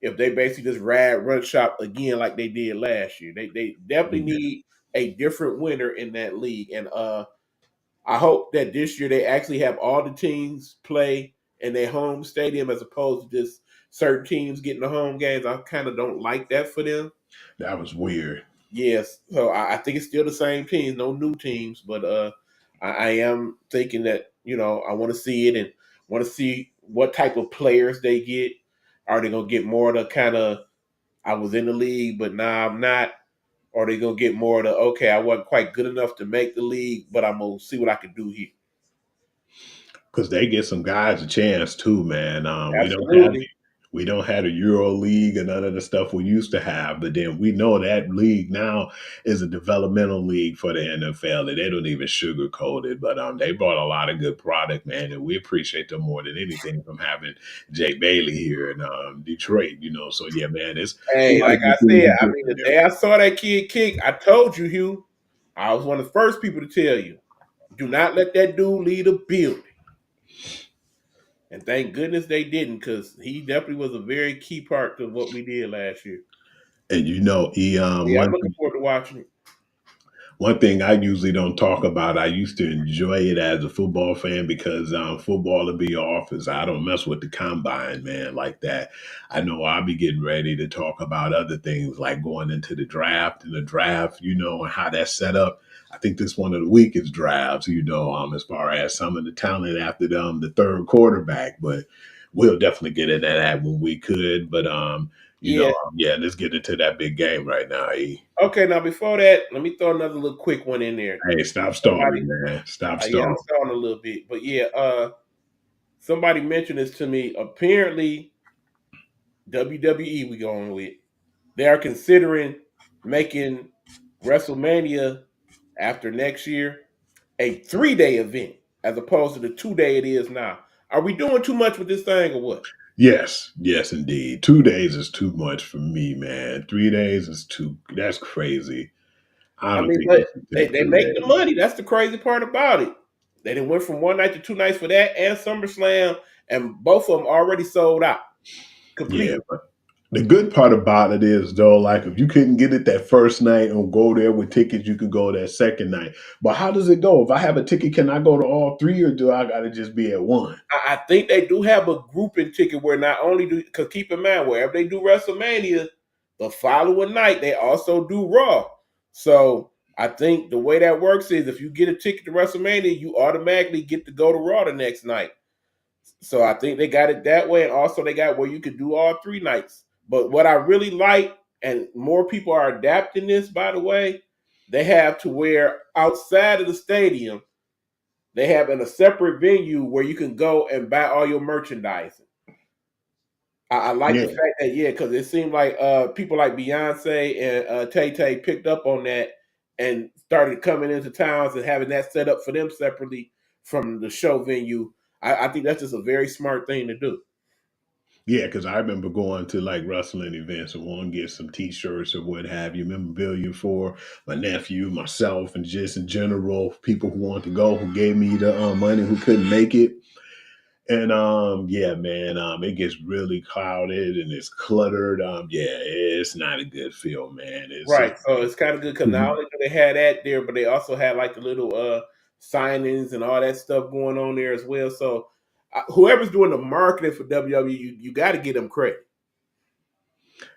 if they basically just run shop again like they did last year. They definitely Yeah. need a different winner in that league. And I hope that this year they actually have all the teams play in their home stadium as opposed to just certain teams getting the home games. I kind of don't like that for them. That was weird. Yes, so I think it's still the same teams, no new teams, but I am thinking that I want to see it and want to see what type of players they get. Are they gonna get more of the kind of I was in the league, but now I'm not? Or are they gonna get more of the okay, I wasn't quite good enough to make the league, but I'm gonna see what I can do here. Because they get some guys a chance too, man. Absolutely. We don't have a Euro League and none of the stuff we used to have, but then we know that league now is a developmental league for the NFL, and they don't even sugarcoat it. But they brought a lot of good product, man, and we appreciate them more than anything from having Jay Bailey here in Detroit. So yeah, man, it's a Hey, lot like of good I things said, to I get mean, from the there. day I saw that kid kick, I told you, Hugh, I was one of the first people to tell you, do not let that dude lead a building. And thank goodness they didn't, because he definitely was a very key part to what we did last year. And he Yeah, I'm looking forward to watching it. one thing I usually don't talk about, I used to enjoy it as a football fan because football will be off as I don't mess with the combine, man, like that. I know I'll be getting ready to talk about other things like going into the draft and the draft, and how that's set up. I think this one of the weakest drafts, as far as some of the talent after the third quarterback, but we'll definitely get into that when we could. But Yeah. yeah, let's get into that big game right now, E. Okay, now before that, let me throw another little quick one in there. Hey, stop Somebody, stalling, man. Stop yeah, I'm stalling. stalling a little bit, but yeah, somebody mentioned this to me. Apparently, WWE we going with. They are considering making WrestleMania after next year a 3-day event as opposed to the 2-day it is now. Are we doing too much with this thing or what? Yes, yes, indeed. 2 days is too much for me, man. 3 days is that's crazy. I I don't mean, think we but should they, take they three make the days. money. That's the crazy part about it. They done went from one night to 2 nights for that and SummerSlam, and both of them already sold out Yeah, completely. but the good part about it is though, like if you couldn't get it that first night and go there with tickets, you could go that second night. But how does it go? If I have a ticket, can I go to all three or do I gotta just be at one? I think they do have a grouping ticket where not only do because keep in mind wherever they do WrestleMania, the following night they also do Raw. So I think the way that works is if you get a ticket to WrestleMania, you automatically get to go to Raw the next night. So I think they got it that way, and also they got where you could do all 3 nights. But what I really like, and more people are adapting this, by the way, they have to where outside of the stadium they have in a separate venue where you can go and buy all your merchandise. I like the Yeah. fact that because it seemed like people like Beyonce and Tay Tay picked up on that and started coming into towns and having that set up for them separately from the show venue. I think that's just a very smart thing to do. Yeah, because I remember going to like wrestling events and wanting to get some T-shirts or what have you, memorabilia for my nephew, myself, and just in general, people who wanted to go, who gave me the money, who couldn't make it. And yeah, man, it gets really crowded and it's cluttered. Yeah, it's not a good feel, man. It's Right. So it's kind of good because not only do they have that there, but they also had like the little signings and all that stuff going on there as well. So whoever's doing the marketing for WWE, you got to give them credit.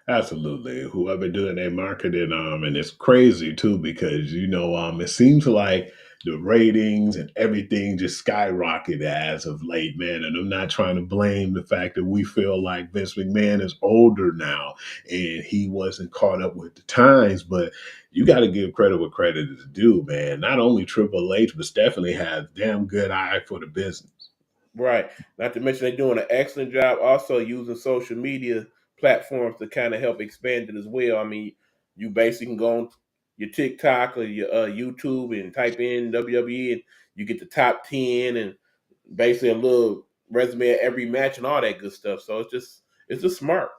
Absolutely. Whoever doing their marketing, and it's crazy too because it seems like the ratings and everything just skyrocketed as of late, man. And I'm not trying to blame the fact that we feel like Vince McMahon is older now and he wasn't caught up with the times, but you got to give credit where credit is due, man. Not only Triple H, but Stephanie has damn good eye for the business. Right. Not to mention they're doing an excellent job also using social media platforms to kind of help expand it as well. I mean, you basically can go on your TikTok or your YouTube and type in WWE and you get the top 10 and basically a little resume of every match and all that good stuff. So it's just smart.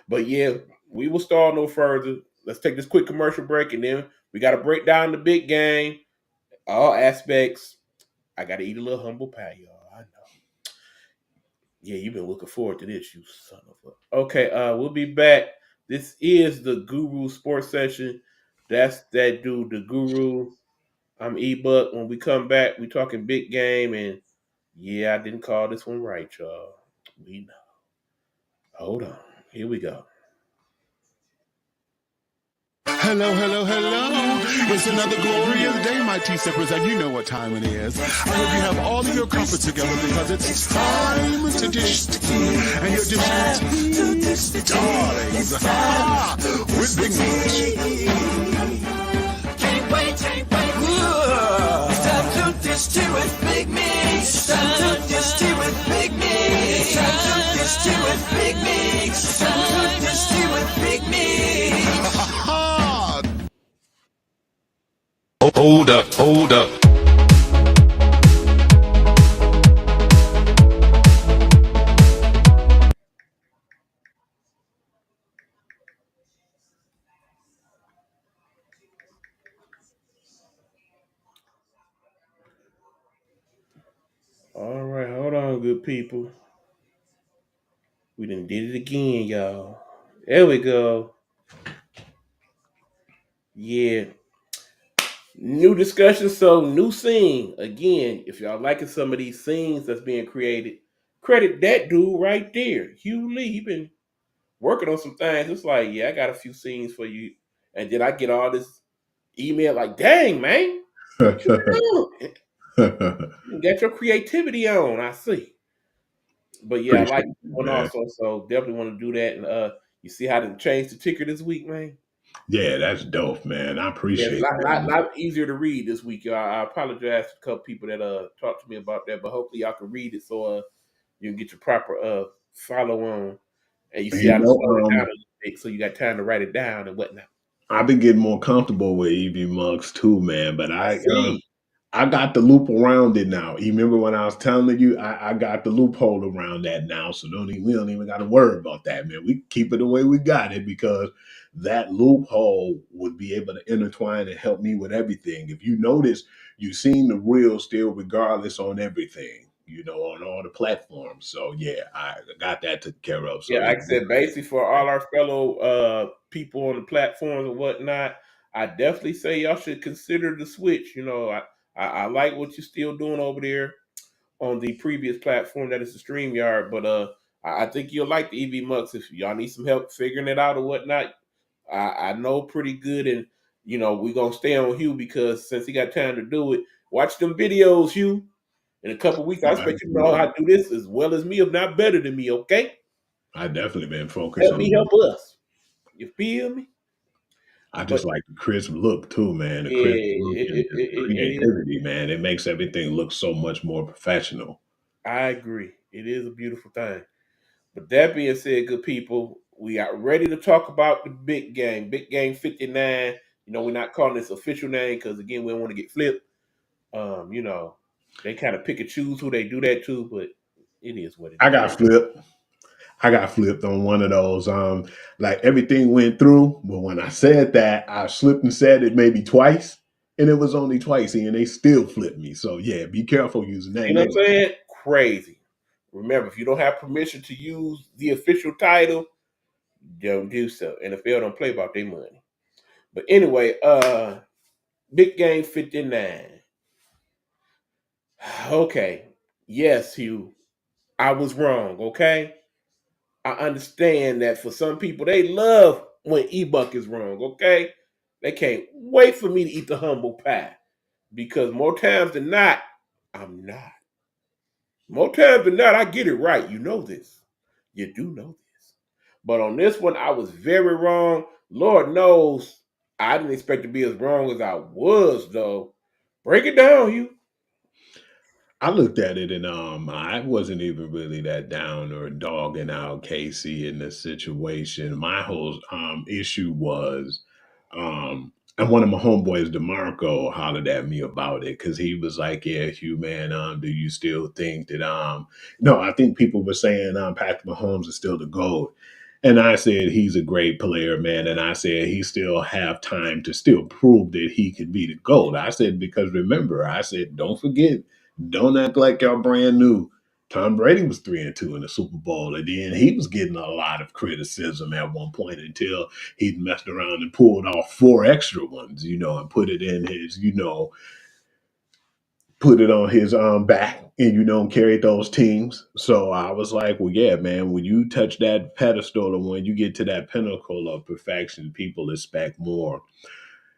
But yeah, we will stall no further. Let's take this quick commercial break and then we got to break down the big game, all aspects. I got to eat a little humble pie, y'all. I know. Yeah, you've been looking forward to this, you son of a. Okay, we'll be back. This is the Guru Sports Session. That's that dude, the Guru. I'm Ebook. When we come back, we talking big game and Yeah, I didn't call this one right, y'all. We know. Hold on. Here we go. Hello, hello, hello. It's another glorious day, my tea sippers, and you know what time it is. I hope you have all of your comforts together because it's time to dish tea. And your dish tea, darlings, with Big Meat. Can't wait. It's time to dish tea with Big Meat. It's time to dish tea with Big Meat. It's time to dish tea with Big Meat. It's time to dish tea with Big Meat. Hold up. All right, hold on, good people. We done did it again, y'all. There we go. Yeah. New discussion, so new scene. Again, if y'all liking some of these scenes that's being created, credit that dude right there. Hugh Lee, he been working on some things. It's like, yeah, I got a few scenes for you. And then I get all this email like, dang, man, what you been doing? You got your creativity on, I see. But yeah, I like Appreciate this it, one man. also, so definitely want to do that. And you see how to change the ticker this week, man? Yeah, that's dope, man. I Yeah, it's a appreciate lot, that, lot, man. lot easier to read this week, y'all. I apologize to a couple people that talked to me about that, but hopefully y'all can read it so you can get your proper follow on, and you see You how to know, slow it down a little bit, so you got time to write it down and whatnot. I've been getting more comfortable with EV Mugs too, man. But I see. I got the loop around it now. You remember when I was telling you I got the loophole around that now, so we don't even got to worry about that, man. We keep it the way we got it because that loophole would be able to intertwine and help me with everything. If you notice, you've seen the real still regardless on everything, on all the platforms. So yeah, I got that taken care of. So Yeah, yeah, like I said, basically for all our fellow people on the platforms and whatnot, I definitely say y'all should consider the switch. I like what you're still doing over there on the previous platform that is the StreamYard, but I think you'll like the EV Mux if y'all need some help figuring it out or whatnot. I know pretty good, and we're gonna stay on Hugh because since he got time to do it, watch them videos, Hugh. In a couple weeks, I expect you to know how to do this as well as me, if not better than me. Okay, I definitely been help focusing me, on. help us. You feel me? I But just like the crisp look too, man. The yeah, crisp look and just it is. creativity, man. It makes everything look so much more professional. I agree. It is a beautiful thing. But that being said, good people, we are ready to talk about the big game. Big game 59. We're not calling this official name because again, we don't want to get flipped. Um, you know, they kind of pick and choose who they do that to, but it is what it I is. got flipped. I got flipped on one of those. Like everything went through, but when I said that, I slipped and said it maybe twice, and it was only twice, and they still flipped me. So yeah, be careful using that You know what name. I'm saying? Crazy. Remember, if you don't have permission to use the official title, don't do so. NFL don't play about their money. But anyway, big game 59. Okay. Yes, Hugh. I was wrong, okay? I understand that for some people, they love when E-Buck is wrong, okay? They can't wait for me to eat the humble pie because more times than not, I'm not. More times than not, I get it right. You know this. You do know this. But on this one, I was very wrong. Lord knows I didn't expect to be as wrong as I was, though. Break it down, you. I looked at it and I wasn't even really that down or dogging out Casey in this situation. My whole issue was and one of my homeboys, DeMarco, hollered at me about it because he was like, yeah, Hugh, man, do you still think that no, I think people were saying Patrick Mahomes is still the GOAT. And I said he's a great player, man. And I said he still have time to still prove that he could be the GOAT. I said, because remember, I said, don't forget, don't act like y'all brand new. Tom Brady was 3-2 in the Super Bowl, and then he was getting a lot of criticism at one point until he messed around and pulled off 4 extra ones, and put it in his, put it on his back and carried those teams. So I was like, well, yeah, man, when you touch that pedestal and when you get to that pinnacle of perfection, people expect more.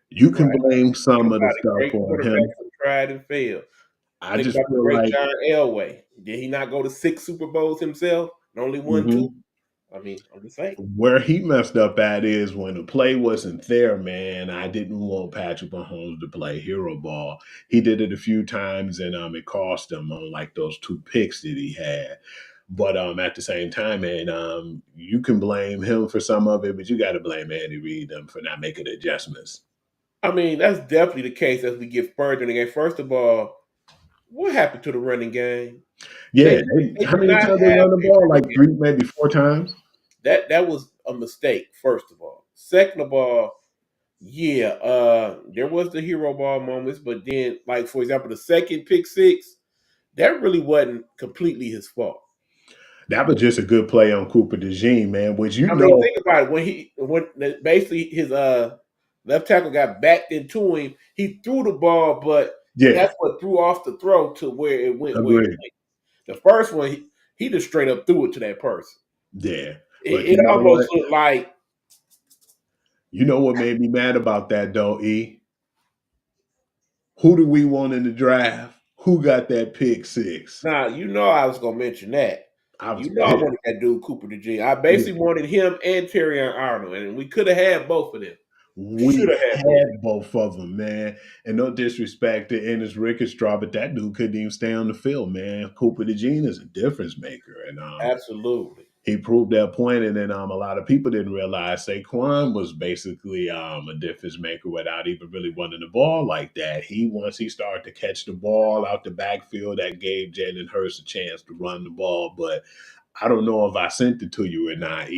You can Right. blame Think some of the about it. stuff Great on him. quarterbacks have tried and failed. I Think just about the feel great like John Elway. Did he not go to 6 Super Bowls himself and only won 2? mhm, I mean, I'm just saying. where he messed up at is when the play wasn't there, man. I didn't want Patrick Mahomes to play hero ball. He did it a few times and it cost him on like those 2 picks that he had. But at the same time, man, you can blame him for some of it, but you got to blame Andy Reid for not making adjustments. I mean, that's definitely the case as we get further in the game. First of all, what happened to the running game? They Yeah, they how did many not times they have run the a ball? Like running game. 3, maybe 4 times. That was a mistake, first of all. Second of all, yeah, there was the hero ball moments, but then, like for example, the second pick six, that really wasn't completely his fault. That was just a good play on Cooper DeJean, man. Which I mean, think about it. When basically his left tackle got backed into him, he threw the ball, but yeah, that's what threw off the throw to where it went. Where it agreed. went. The first one, he just straight up threw it to that person. Yeah, but It you know almost what? looked like You know what made me mad about that though, E? Who do we want in the draft? Who got that pick six? now. You know, I was gonna mention that. I was You know, I pissed. wanted that dude Cooper DeJean. I Yeah. basically wanted him and Terry Arnold, and we could have had both of them. Should We have had both. had both of them, man. And no disrespect to Ennis Rickenstraw, but that dude couldn't even stay on the field, man. Cooper DeJean is a difference maker. And Absolutely. he proved that point, and then a lot of people didn't realize Saquon was basically a difference maker without even really running the ball like that. Once he started to catch the ball out the backfield, that gave Jalen Hurts a chance to run the ball. But I don't know if I sent it to you or not,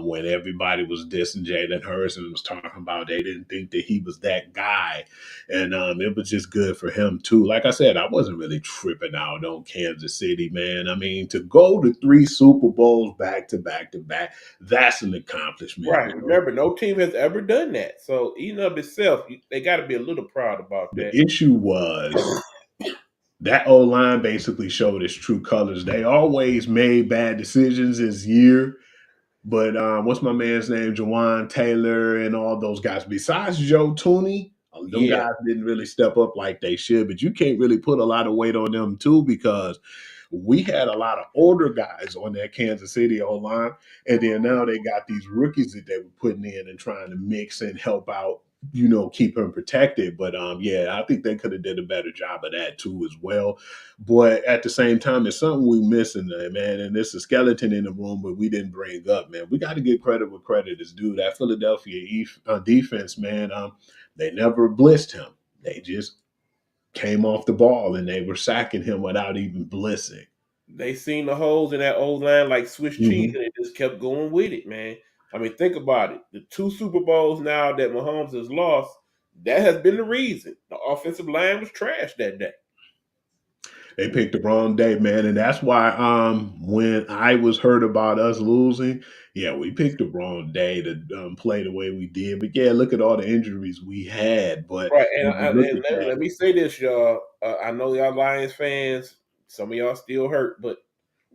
when everybody was dissing Jalen Hurts and was talking about they didn't think that he was that guy. And it was just good for him, too. Like I said, I wasn't really tripping out on Kansas City, man. I mean, to go to 3 Super Bowls back to back to back, that's an accomplishment. Right. Remember, no team has ever done that. So, in of itself, they got to be a little proud about The that. issue was that O line basically showed its true colors. They always made bad decisions this year. But what's my man's name? Jawan Taylor and all those guys. Besides Joe Tooney, them Yeah. guys didn't really step up like they should. But you can't really put a lot of weight on them too because we had a lot of older guys on that Kansas City O line, and then now they got these rookies that they were putting in and trying to mix and help out. Keep them protected. But yeah, I think they could have did a better job of that too as well. But at the same time, it's something we missing there, man. And there's a skeleton in the room, but we didn't bring up, man. We got to give credit where credit is due. That Philadelphia defense, man, they never blitzed him. They just came off the ball and they were sacking him without even blitzing. They seen the holes in that old line like Swiss cheese, Mhm. and they just kept going with it, man. I mean, think about it. The 2 Super Bowls now that Mahomes has lost, that has been the reason. The offensive line was trash that day. They picked the wrong day, man, and that's why when I was heard about us losing, yeah, we picked the wrong day to play the way we did. But yeah, look at all the injuries we had. But Right, and, when you and, look and at let, that, let me say this, y'all. I know y'all Lions fans. Some of y'all still hurt, but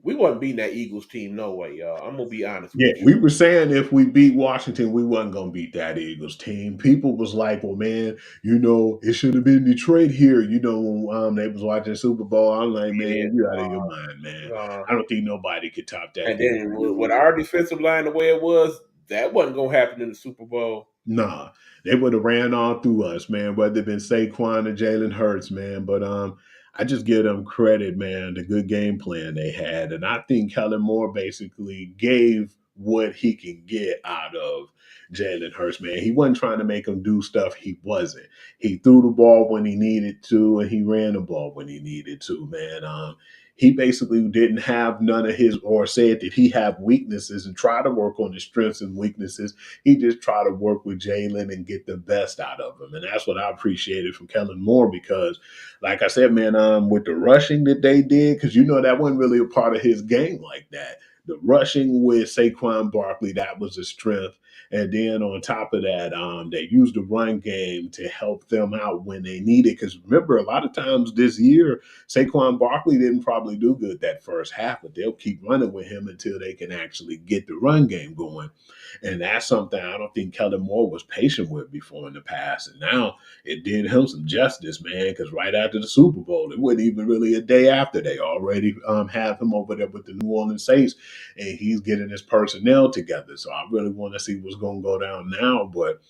we wasn't beating that Eagles team no way, y'all. I'm gonna be honest with yeah, you. we were saying if we beat Washington, we wasn't gonna beat that Eagles team. People was like, "Well, man, it should have been Detroit here." When they was watching Super Bowl, I'm like, Yeah, "Man, you out of your mind, man." uh, I don't think nobody could top that and then with defense. our defensive line the way it was, that wasn't gonna happen in the Super Bowl. Nah, they would have ran on through us, man. Whether it been Saquon or Jalen Hurts, man. But I just give them credit, man. The good game plan they had, and I think Kellen Moore basically gave what he can get out of Jalen Hurts, man. He wasn't trying to make him do stuff he wasn't. He threw the ball when he needed to, and he ran the ball when he needed to, man. He basically didn't have none of his, or said that he have weaknesses and try to work on his strengths and weaknesses. He just tried to work with Jalen and get the best out of him. And that's what I appreciated from Kellen Moore because, like I said, man, with the rushing that they did, because that wasn't really a part of his game like that. The rushing with Saquon Barkley, that was a strength. And then on top of that, they used the run game to help them out when they needed. Because remember, a lot of times this year, Saquon Barkley didn't probably do good that first half, but they'll keep running with him until they can actually get the run game going. And that's something I don't think Kellen Moore was patient with before in the past. And now it did him some justice, man, because right after the Super Bowl, it wasn't even really a day after they already have him over there with the New Orleans Saints, and he's getting his personnel together. So I really want to see what's going to go down now. But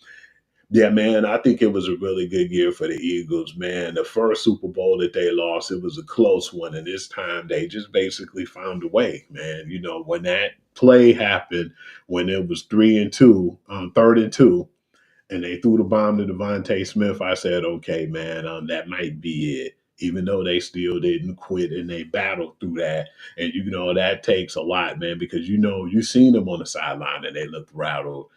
yeah, man, I think it was a really good year for the Eagles, man. The first Super Bowl that they lost, it was a close one. And this time they just basically found a way, man. You know, when that play happened, when it was 3-2, 3rd and 2, and they threw the bomb to Devontae Smith, I said, okay, man, that might be it. Even though they still didn't quit and they battled through that. And, you know, that takes a lot, man, because, you know, you've seen them on the sideline and they looked rattled.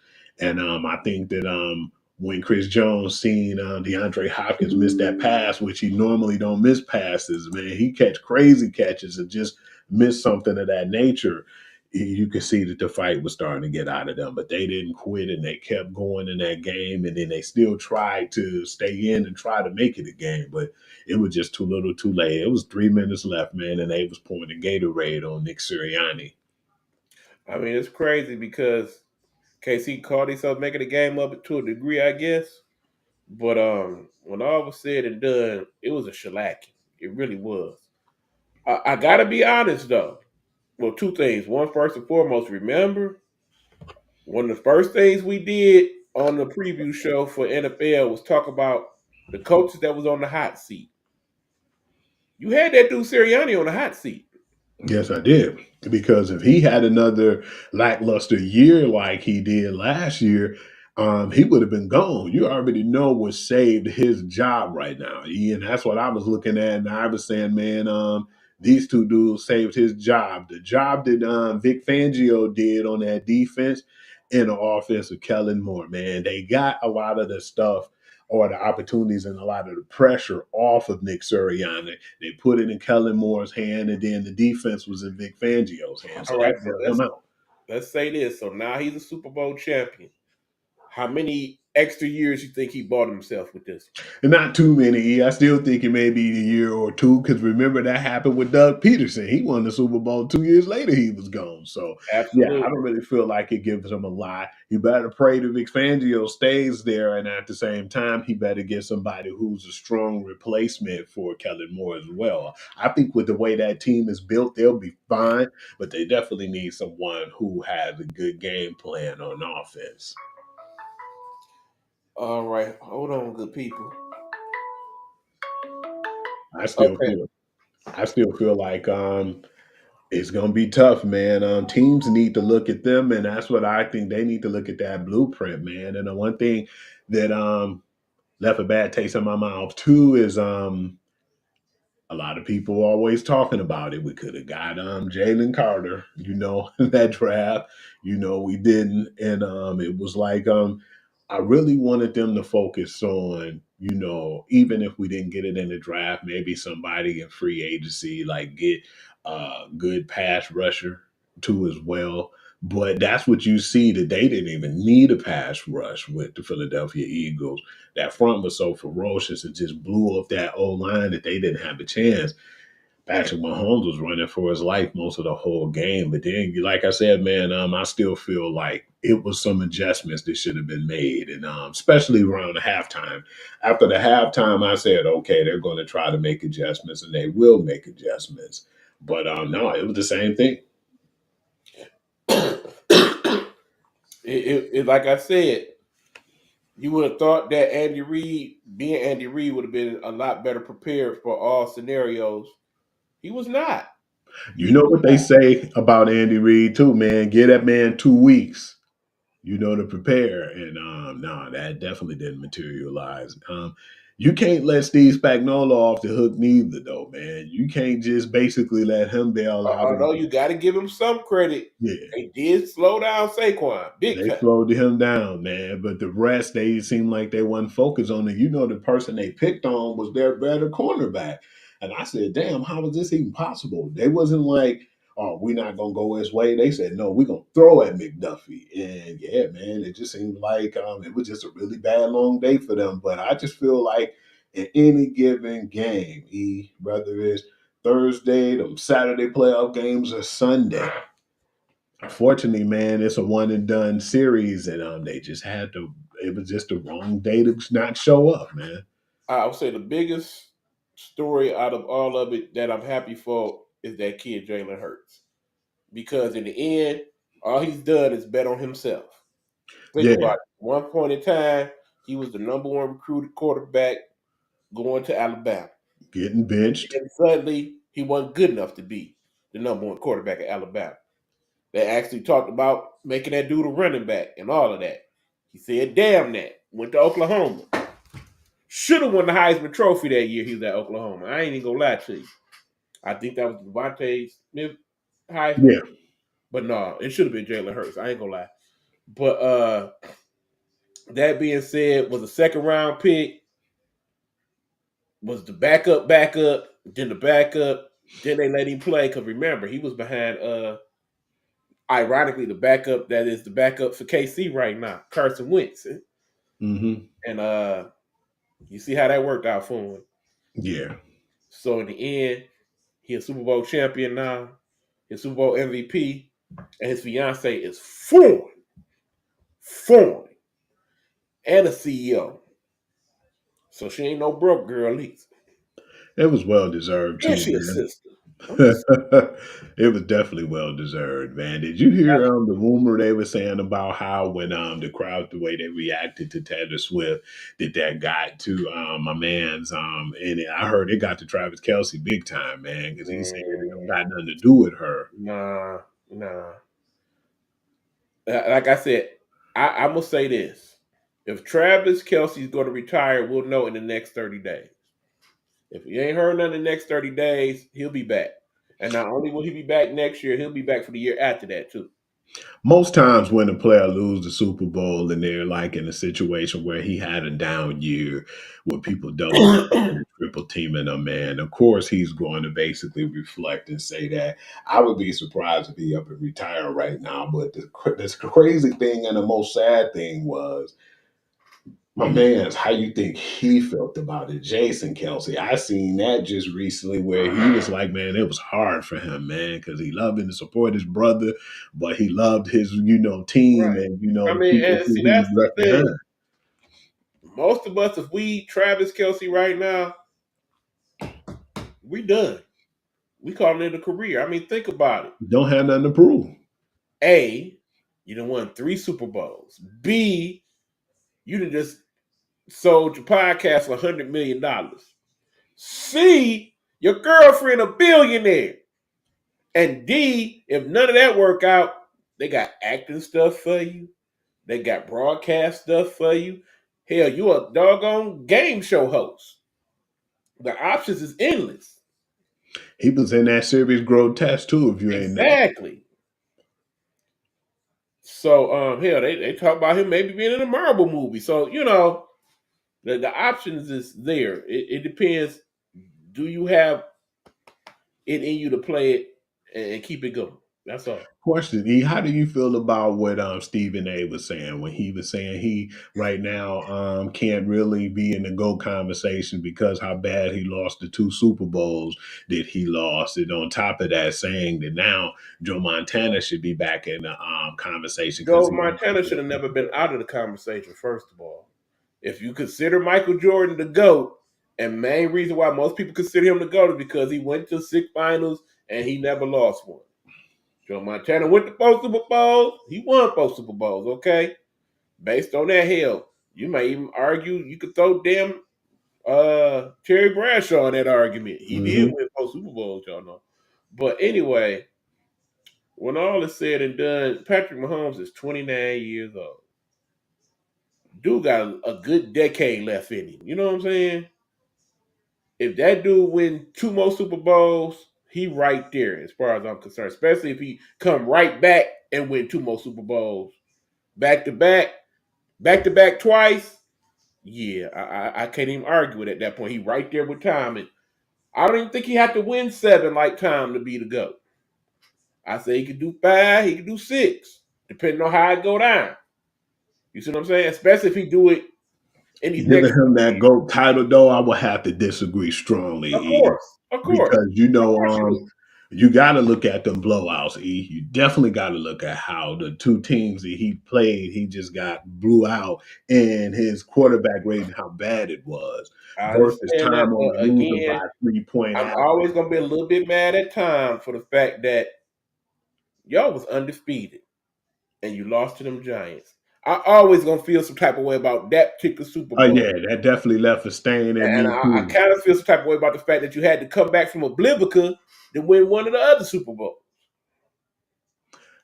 And I think that when Chris Jones seen DeAndre Hopkins miss that pass, which he normally don't miss passes, man, he catch crazy catches and just miss something of that nature. You could see that the fight was starting to get out of them, but they didn't quit and they kept going in that game. And then they still tried to stay in and try to make it a game, but it was just too little too late. It was 3 minutes left, man, and they was pouring the Gatorade on Nick Sirianni. I mean, it's crazy because KC caught himself making the game up to a degree, I guess. But when all was said and done, it was a shellacking. It really was. I gotta be honest though. Well, two things. One, first and foremost, remember one of the first things we did on the preview show for NFL was talk about the coaches that was on the hot seat. You had that dude Sirianni on the hot seat. Yes, I did. Because if he had another lackluster year like he did last year, he would have been gone. You already know what saved his job right now. And that's what I was looking at. And I was saying, man, these two dudes saved his job. The job that Vic Fangio did on that defense and the offense of Kellen Moore, man. They got a lot of the stuff or the opportunities and a lot of the pressure off of Nick Sirianni. They put it in Kellen Moore's hand, and then the defense was in Vic Fangio's hand. So All right, that bailed him out. let's say this. So now he's a Super Bowl champion. How many extra years you think he bought himself with this? And not too many. I still think it may be a year or two, because remember that happened with Doug Peterson. He won the Super Bowl 2 years later. He was gone. So Absolutely. yeah, I don't really feel like it gives him a lot. You better pray that Vic Fangio stays there, and at the same time, he better get somebody who's a strong replacement for Kellen Moore as well. I think with the way that team is built, they'll be fine, but they definitely need someone who has a good game plan on offense. All right, hold on, good people. I still feel like it's gonna be tough, man. Teams need to look at them, and that's what I think they need to look at, that blueprint, man. And the one thing that left a bad taste in my mouth too is a lot of people always talking about it. We could have got Jalen Carter, you know, in that draft. You know, we didn't, and it was like I really wanted them to focus on, you know, even if we didn't get it in the draft, maybe somebody in free agency, like get a good pass rusher too as well. But that's what you see, that they didn't even need a pass rush with the Philadelphia Eagles. That front was so ferocious, it just blew up that O line that they didn't have a chance. Patrick Mahomes was running for his life most of the whole game. But then, like I said, man, I still feel like it was some adjustments that should have been made, and especially around the halftime. After the halftime, I said, okay, they're going to try to make adjustments, and they will make adjustments. But no, it was the same thing. It like I said, you would have thought that Andy Reid, being Andy Reid, would have been a lot better prepared for all scenarios. He was not. You know what they say about Andy Reid too, man. Give that man 2 weeks, you know, to prepare. And no, that definitely didn't materialize. You can't let Steve Spagnuolo off the hook neither, though, man. You can't just basically let him bail out. Although you got to give him some credit. Yeah. They did slow down Saquon. They slowed him down, man. But the rest, they seemed like they wasn't focused on it. You know, the person they picked on was their better cornerback. And I said, damn, how was this even possible? They wasn't like, oh, we're not gonna go his way. They said, no, we're gonna throw at McDuffie. And yeah, man, it just seemed like it was just a really bad long day for them. But I just feel like in any given game, whether it's Thursday, them Saturday playoff games, or Sunday. Unfortunately, man, it's a one and done series, and they just had to. It was just the wrong day to not show up, man. I would say the biggest story out of all of it that I'm happy for is that kid Jalen Hurts, because in the end, all he's done is bet on himself. Think Yeah, about it. One point in time, he was the number one recruited quarterback going to Alabama. getting benched. And suddenly, he wasn't good enough to be the number one quarterback at Alabama. They actually talked about making that dude a running back and all of that. He said, damn that. Went to Oklahoma. Should have won the Heisman Trophy that year he was at Oklahoma. I ain't even going to lie to you. I think that was Devontae Smith Heisman. Yeah. But no, it should have been Jalen Hurts. I ain't going to lie. But that being said, was a second round pick. Was the backup, then the backup. Then they let him play because remember, he was behind ironically, the backup that is the backup for KC right now, Carson Wentz. Mm-hmm. And you see how that worked out for him. Yeah. So in the end, he's a Super Bowl champion now, he's Super Bowl MVP, and his fiance is foreign, and a CEO. So she ain't no broke girl either. It was well deserved too. And she a Man. sister. It was definitely well deserved, man. Did you hear the rumor they were saying about how when the crowd, the way they reacted to Taylor Swift, that got to my man's and I heard it got to Travis Kelce big time, man, because he said it don't got nothing to do with her. Nah. Like I said, I'm gonna say this: if Travis Kelce's going to retire, we'll know in the next 30 days. If he ain't heard nothing in the next 30 days, he'll be back. And not only will he be back next year, he'll be back for the year after that too. Most times when a player loses the Super Bowl and they're like in a situation where he had a down year, where people double and triple teaming him, man, of course he's going to basically reflect and say that. I would be surprised if he up and retire right now. But the crazy thing and the most sad thing was, my man's how you think he felt about it, Jason Kelce. I seen that just recently where he was like, man, it was hard for him, man, because he loved and support his brother, but he loved his, team Right. and I the mean, people and who see, he that's the left thing. behind. Most of us, if we Travis Kelce right now, we done. We calling it a career. I mean, think about it. Don't have nothing to prove. A, you done won 3 Super Bowls. B, you done just sold your podcast for $100 million. C, your girlfriend a billionaire. And D, if none of that work out, they got acting stuff for you. They got broadcast stuff for you. Hell, you a doggone game show host. The options is endless. He was in that series Grotesque too, if you ain't know. Exactly. So, hell, they talk about him maybe being in a Marvel movie. So, the options is there. It depends. Do you have it in you to play it and keep it going? That's all. Question E, how do you feel about what Stephen A was saying when he was saying he right now can't really be in the GOAT conversation because how bad he lost the 2 Super Bowls that he lost, and on top of that saying that now Joe Montana should be back in the conversation. Joe Montana should have never been out of the conversation, first of all. If you consider Michael Jordan the GOAT, and main reason why most people consider him the GOAT is because he went to 6 finals and he never lost one. Joe Montana went to 4 Super Bowls. He won 4 Super Bowls, okay? Based on that, hell, you may even argue you could throw damn Terry Bradshaw in that argument. He did win 4 Super Bowls, y'all know. But anyway, when all is said and done, Patrick Mahomes is 29 years old. Dude got a good decade left in him. You know what I'm saying? If that dude win 2 more Super Bowls, he right there as far as I'm concerned. Especially if he come right back and win 2 more Super Bowls. Back to back twice. Yeah, I can't even argue with it at that point. He right there with Tom. And I don't even think he had to win 7 like Tom to be the GOAT. I say he could do 5, he could do 6, depending on how it go down. You see what I'm saying? Especially if he do it in these Giving next. him that GOAT title, though, I would have to disagree strongly, Of E, course, of course, because of course you do. you got to look at them blowouts, E. You definitely got to look at how the two teams that he played, he just got blew out, and his quarterback rating, how bad it was, I versus understand that, time only but losing again, by 3 point I'm average. always gonna be a little bit mad at Tom for the fact that y'all was undefeated and you lost to them Giants. I always gonna feel some type of way about that particular Super Oh Bowl. yeah, that definitely left a stain in And me I too. kind of feel some type of way about the fact that you had to come back from Oblivica to win one of the other Super Bowls.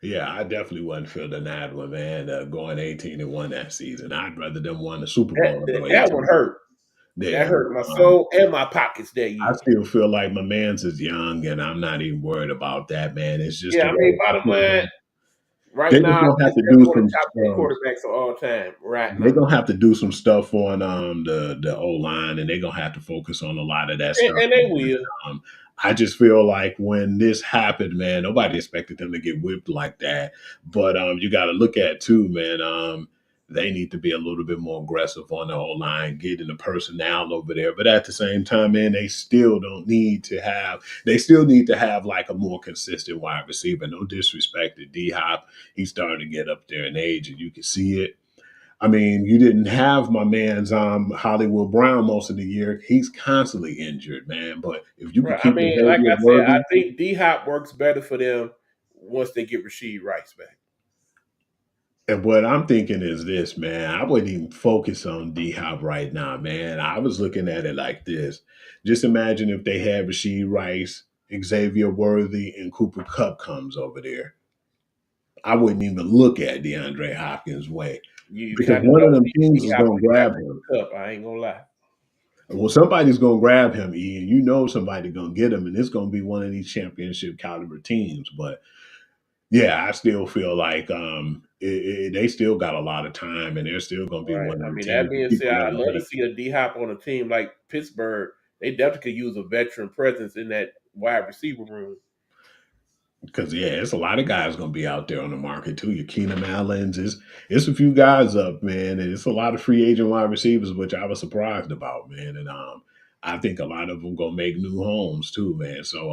Yeah, I definitely wasn't feeling that one, man. Going 18-1 that season, I'd rather them won the Super Bowl and go That one 18. hurt. That Yeah, hurt my but, soul and my pockets that I year. still feel like my man's is young, and I'm not even worried about that, man. It's just Yeah, the I mean, way bottom line, right they just now, gonna have it's to just do one of some the top 10 quarterbacks of all time right they're now. gonna have to do some stuff on the O line, and they're gonna have to focus on a lot of that stuff. And they will. Um, I just feel like when this happened, man, nobody expected them to get whipped like that. But you got to look at too, man. They need to be a little bit more aggressive on the O line, getting the personnel over there. But at the same time, man, they still don't need to have. They still need to have like a more consistent wide receiver. No disrespect to D Hop, he's starting to get up there in age, and you can see it. I mean, you didn't have my man's Hollywood Brown most of the year. He's constantly injured, man. But if you could Right. I keep mean, like Xavier I said, I Worthy, think D Hop works better for them once they get Rasheed Rice back. and what I'm thinking is this, man. I wouldn't even focus on D Hop right now, man. I was looking at it like this. Just imagine if they had Rasheed Rice, Xavier Worthy, and Cooper Cup comes over there. I wouldn't even look at DeAndre Hopkins' way You because kind of one of don't them need teams D is Hop going when to you got grab him. Cooper Kupp. I ain't gonna lie. Well, somebody's gonna grab him, Ian. You know somebody's gonna get him, and it's gonna be one of these championship caliber teams. But yeah, I still feel like they still got a lot of time, and they're still gonna be Right. one of I the mean, that teams that being said, people I'd never love to hate. see a D Hop on a team like Pittsburgh. They definitely could use a veteran presence in that wide receiver room. Because yeah, it's a lot of guys gonna be out there on the market too. Your Keenan Allen's, it's a few guys up, man, and it's a lot of free agent wide receivers, which I was surprised about, man. And I think a lot of them gonna make new homes too, man. So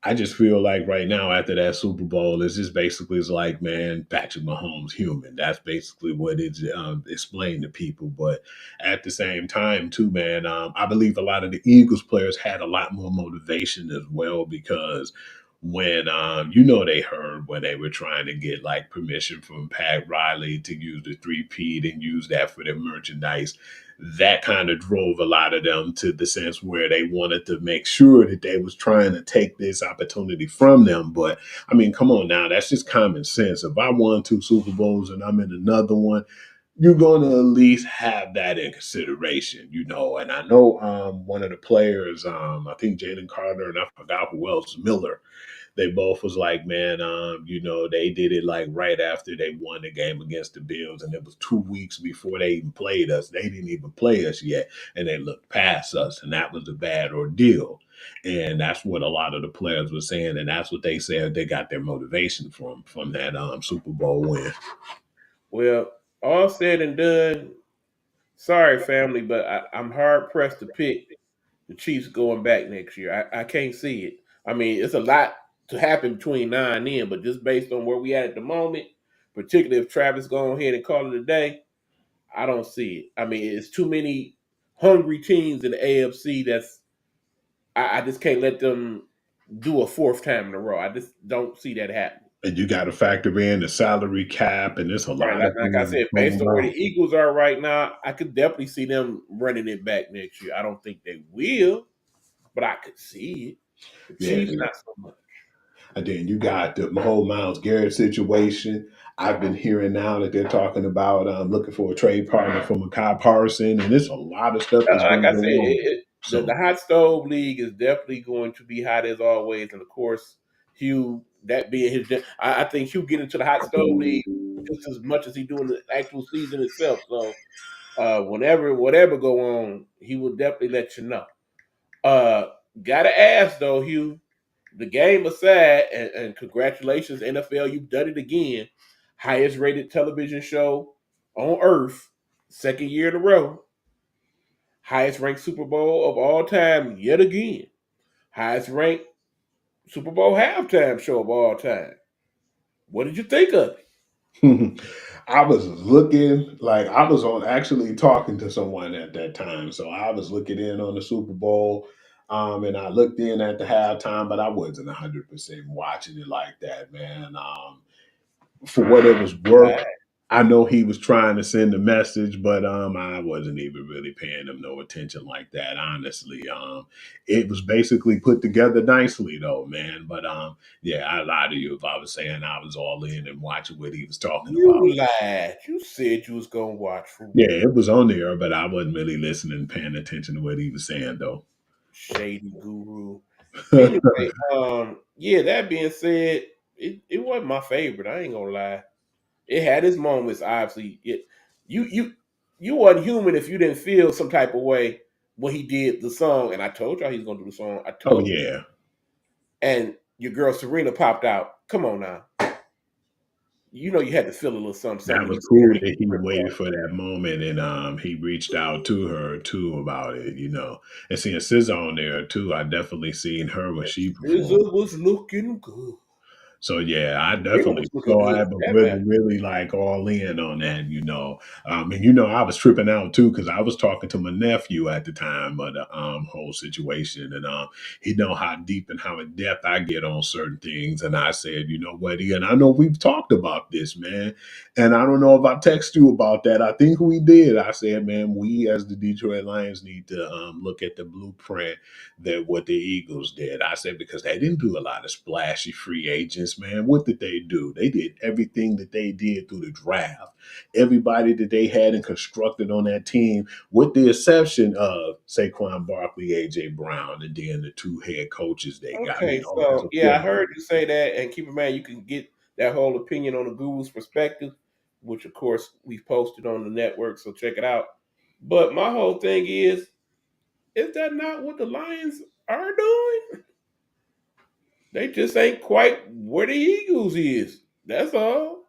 I just feel like right now after that Super Bowl, it's just basically it's like, man, Patrick Mahomes human. That's basically what it's explained to people. But at the same time, too, man, I believe a lot of the Eagles players had a lot more motivation as well because when they heard when they were trying to get like permission from Pat Riley to use the 3P and use that for their merchandise, that kind of drove a lot of them to the sense where they wanted to make sure that they was trying to take this opportunity from them. But I mean, come on now, that's just common sense. If I won 2 Super Bowls and I'm in another one, you're going to at least have that in consideration, And I know one of the players, I think Jalen Carter, and I forgot who else, Miller, they both was like, man, they did it like right after they won the game against the Bills, and it was 2 weeks before they even played us. They didn't even play us yet, and they looked past us, and that was a bad ordeal. And that's what a lot of the players were saying, and that's what they said they got their motivation from that Super Bowl win. Well, all said and done, sorry, family, but I'm hard pressed to pick the Chiefs going back next year. I can't see it. I mean, it's a lot to happen between now and then, but just based on where we at the moment, particularly if Travis go ahead and call it a day, I don't see it. I mean, it's too many hungry teams in the AFC that's I just can't let them do a fourth time in a row. I just don't see that happening. And you got to factor in the salary cap, and there's a Right, lot like, of like I things said, going based on where the on. Eagles are right now, I could definitely see them running it back next year. I don't think they will, but I could see it. The Yeah, Chiefs, not so much. and then you got the whole Miles Garrett situation. I've been hearing now that they're talking about looking for a trade partner for Mekhi Parson, and there's a lot of stuff that's Like going I to go said, on. the So hot stove league is definitely going to be hot as always, and of course, Hugh, that being his, I think Hugh get into the hot stove league just as much as he do in the actual season itself. So, whatever go on, he will definitely let you know. Uh, gotta ask though, Hugh, the game aside, and congratulations, NFL, you've done it again. Highest rated television show on earth, second year in a row. Highest ranked Super Bowl of all time, yet again. Highest ranked Super Bowl halftime show of all time. What did you think of it? I was looking like I was on actually talking to someone at that time. So I was looking in on the Super Bowl. And I looked in at the halftime, but I wasn't 100% watching it like that, man. For what it was worth, I know he was trying to send a message, but I wasn't even really paying him no attention like that, honestly. It was basically put together nicely though, man. But yeah, I lied to you if I was saying I was all in and watching what he was talking about. You lied. You said you was gonna watch for Yeah, it was on there, but I wasn't really listening, paying attention to what he was saying though. Shady Guru. Anyway, yeah, that being said, it wasn't my favorite. I ain't gonna lie. It had its moments, obviously. You wasn't human if you didn't feel some type of way when he did the song. And I told y'all he was gonna do the song. I Oh told you. yeah. And your girl Serena popped out. Come on now. You know you had to feel a little something. That when was you cool heard that he it. waited for that moment and he reached out to her too about it, you know. And seeing SZA on there too, I definitely seen her when she performed. SZA was looking good. So yeah, I Serena definitely was looking saw good. that, but That really, man. really like all in on that, you know. And you know, I was tripping out too because I was talking to my nephew at the time of the whole situation, and he know how deep and how in depth I get on certain things, and I said, you know what, Ian, I know we've talked about this, man, and I don't know if I text you about that. I think we did. I said, man, we as the Detroit Lions need to look at the blueprint that what the Eagles did. I said because they didn't do a lot of splashy free agents, man. What did they do? They did everything that they did through the draft. Everybody that they had and constructed on that team, with the exception of Saquon Barkley, AJ Brown, and then the two head coaches they got. I mean, Okay, so offensive yeah, I coordinator. heard you say that, and keep in mind you can get that whole opinion on the Guru's perspective, which of course we've posted on the network, so check it out. But my whole thing is that not what the Lions are doing? They just ain't quite where the Eagles is. That's all.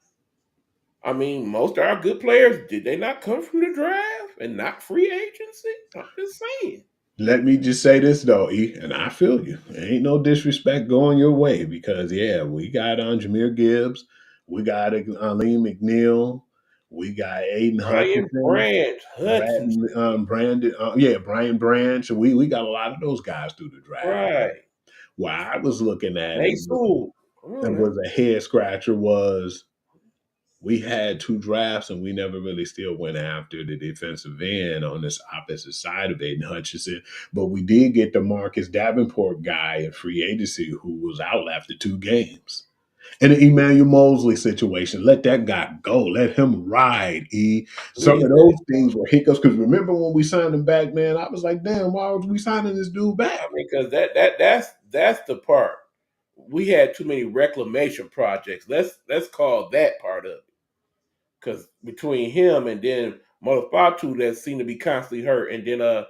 I mean, most of our good players, did they not come from the draft and not free agency? I'm just saying. Let me just say this though, E, and I feel you. There ain't no disrespect going your way because yeah, we got Jameer Gibbs, we got Aleem McNeil, we got Aiden Brian Hutchinson, Branch, Hudson, Brandon, yeah, Brian Branch. We got a lot of those guys through the draft. right. What I was looking at Nate Sewell. Come on and now. was a head scratcher was we had two drafts and we never really still went after the defensive end on this opposite side of Aiden Hutchinson. But we did get the Marcus Davenport guy in free agency who was out after 2 games. And the Emmanuel Mosley situation, let that guy go. Let him ride, E. Some Please of let those it things were hiccups because remember when we signed him back, man, I was like, damn, why was we signing this dude back? I mean, because that's the part. We had too many reclamation projects. Let's call that part of it. Because between him and then Motafatu that seemed to be constantly hurt, and then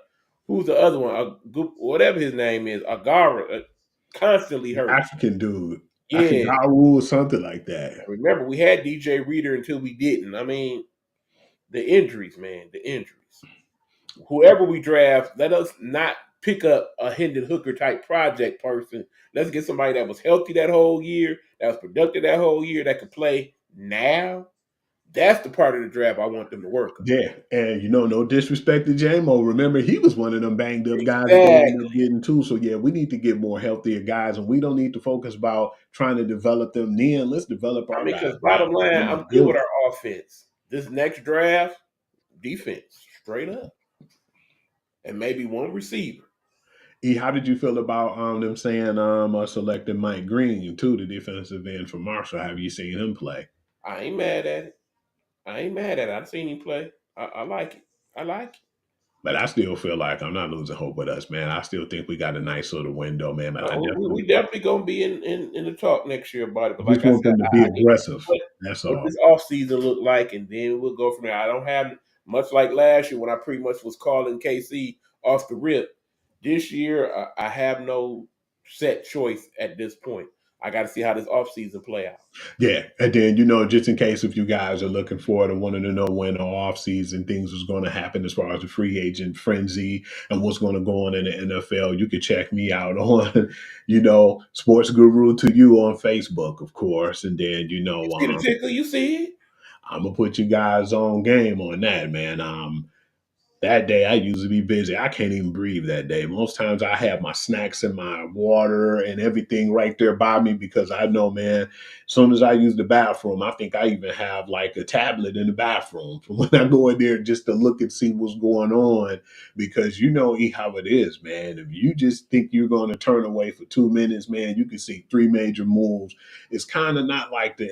who's the other one? Whatever his name is, Agara, constantly The hurt. African dude, Yeah. Akigaru or something like that. Remember, we had DJ Reader until we didn't. I mean, the injuries, man, the injuries. Whoever we draft, let us not pick up a Hendon Hooker type project person. Let's get somebody that was healthy that whole year, that was productive that whole year, that could play now. That's the part of the draft I want them to work on. Yeah, and you know, no disrespect to JMO. Remember, he was one of them banged up guys that they ended up Exactly. getting too. So yeah, we need to get more healthier guys, and we don't need to focus about trying to develop them. Then let's develop I our mean, guys because around bottom line, them I'm good with ability. our offense. This next draft, defense, straight up. And maybe one receiver. E, how did you feel about them saying selecting Mike Green too, the defensive end for Marshall? Have you seen him play? I ain't mad at it. I ain't mad at it. I've seen him play. I like it. I like it. But I still feel like I'm not losing hope with us, man. I still think we got a nice sort of window, man. But I We definitely definitely gonna be in the talk next year about it. But like just I want said, them to be I need to see aggressive. That's what all. this offseason look like, and then we'll go from there. I don't have much like last year when I pretty much was calling KC off the rip. This year, I have no set choice at this point. I got to see how this offseason play out. Yeah, and then just in case if you guys are looking forward and wanting to know when the off season things is going to happen as far as the free agent frenzy and what's going to go on in the NFL, you can check me out on, Sports Guru to You on Facebook, of course, and then You see the ticker? You see it? I'm gonna put you guys on game on that, man. That day I usually be busy. I can't even breathe that day. Most times I have my snacks and my water and everything right there by me because I know, man, as soon as I use the bathroom, I think I even have like a tablet in the bathroom from when I go in there just to look and see what's going on. Because how it is, man. If you just think you're going to turn away for 2 minutes, man, you can see three major moves. It's kind of not like the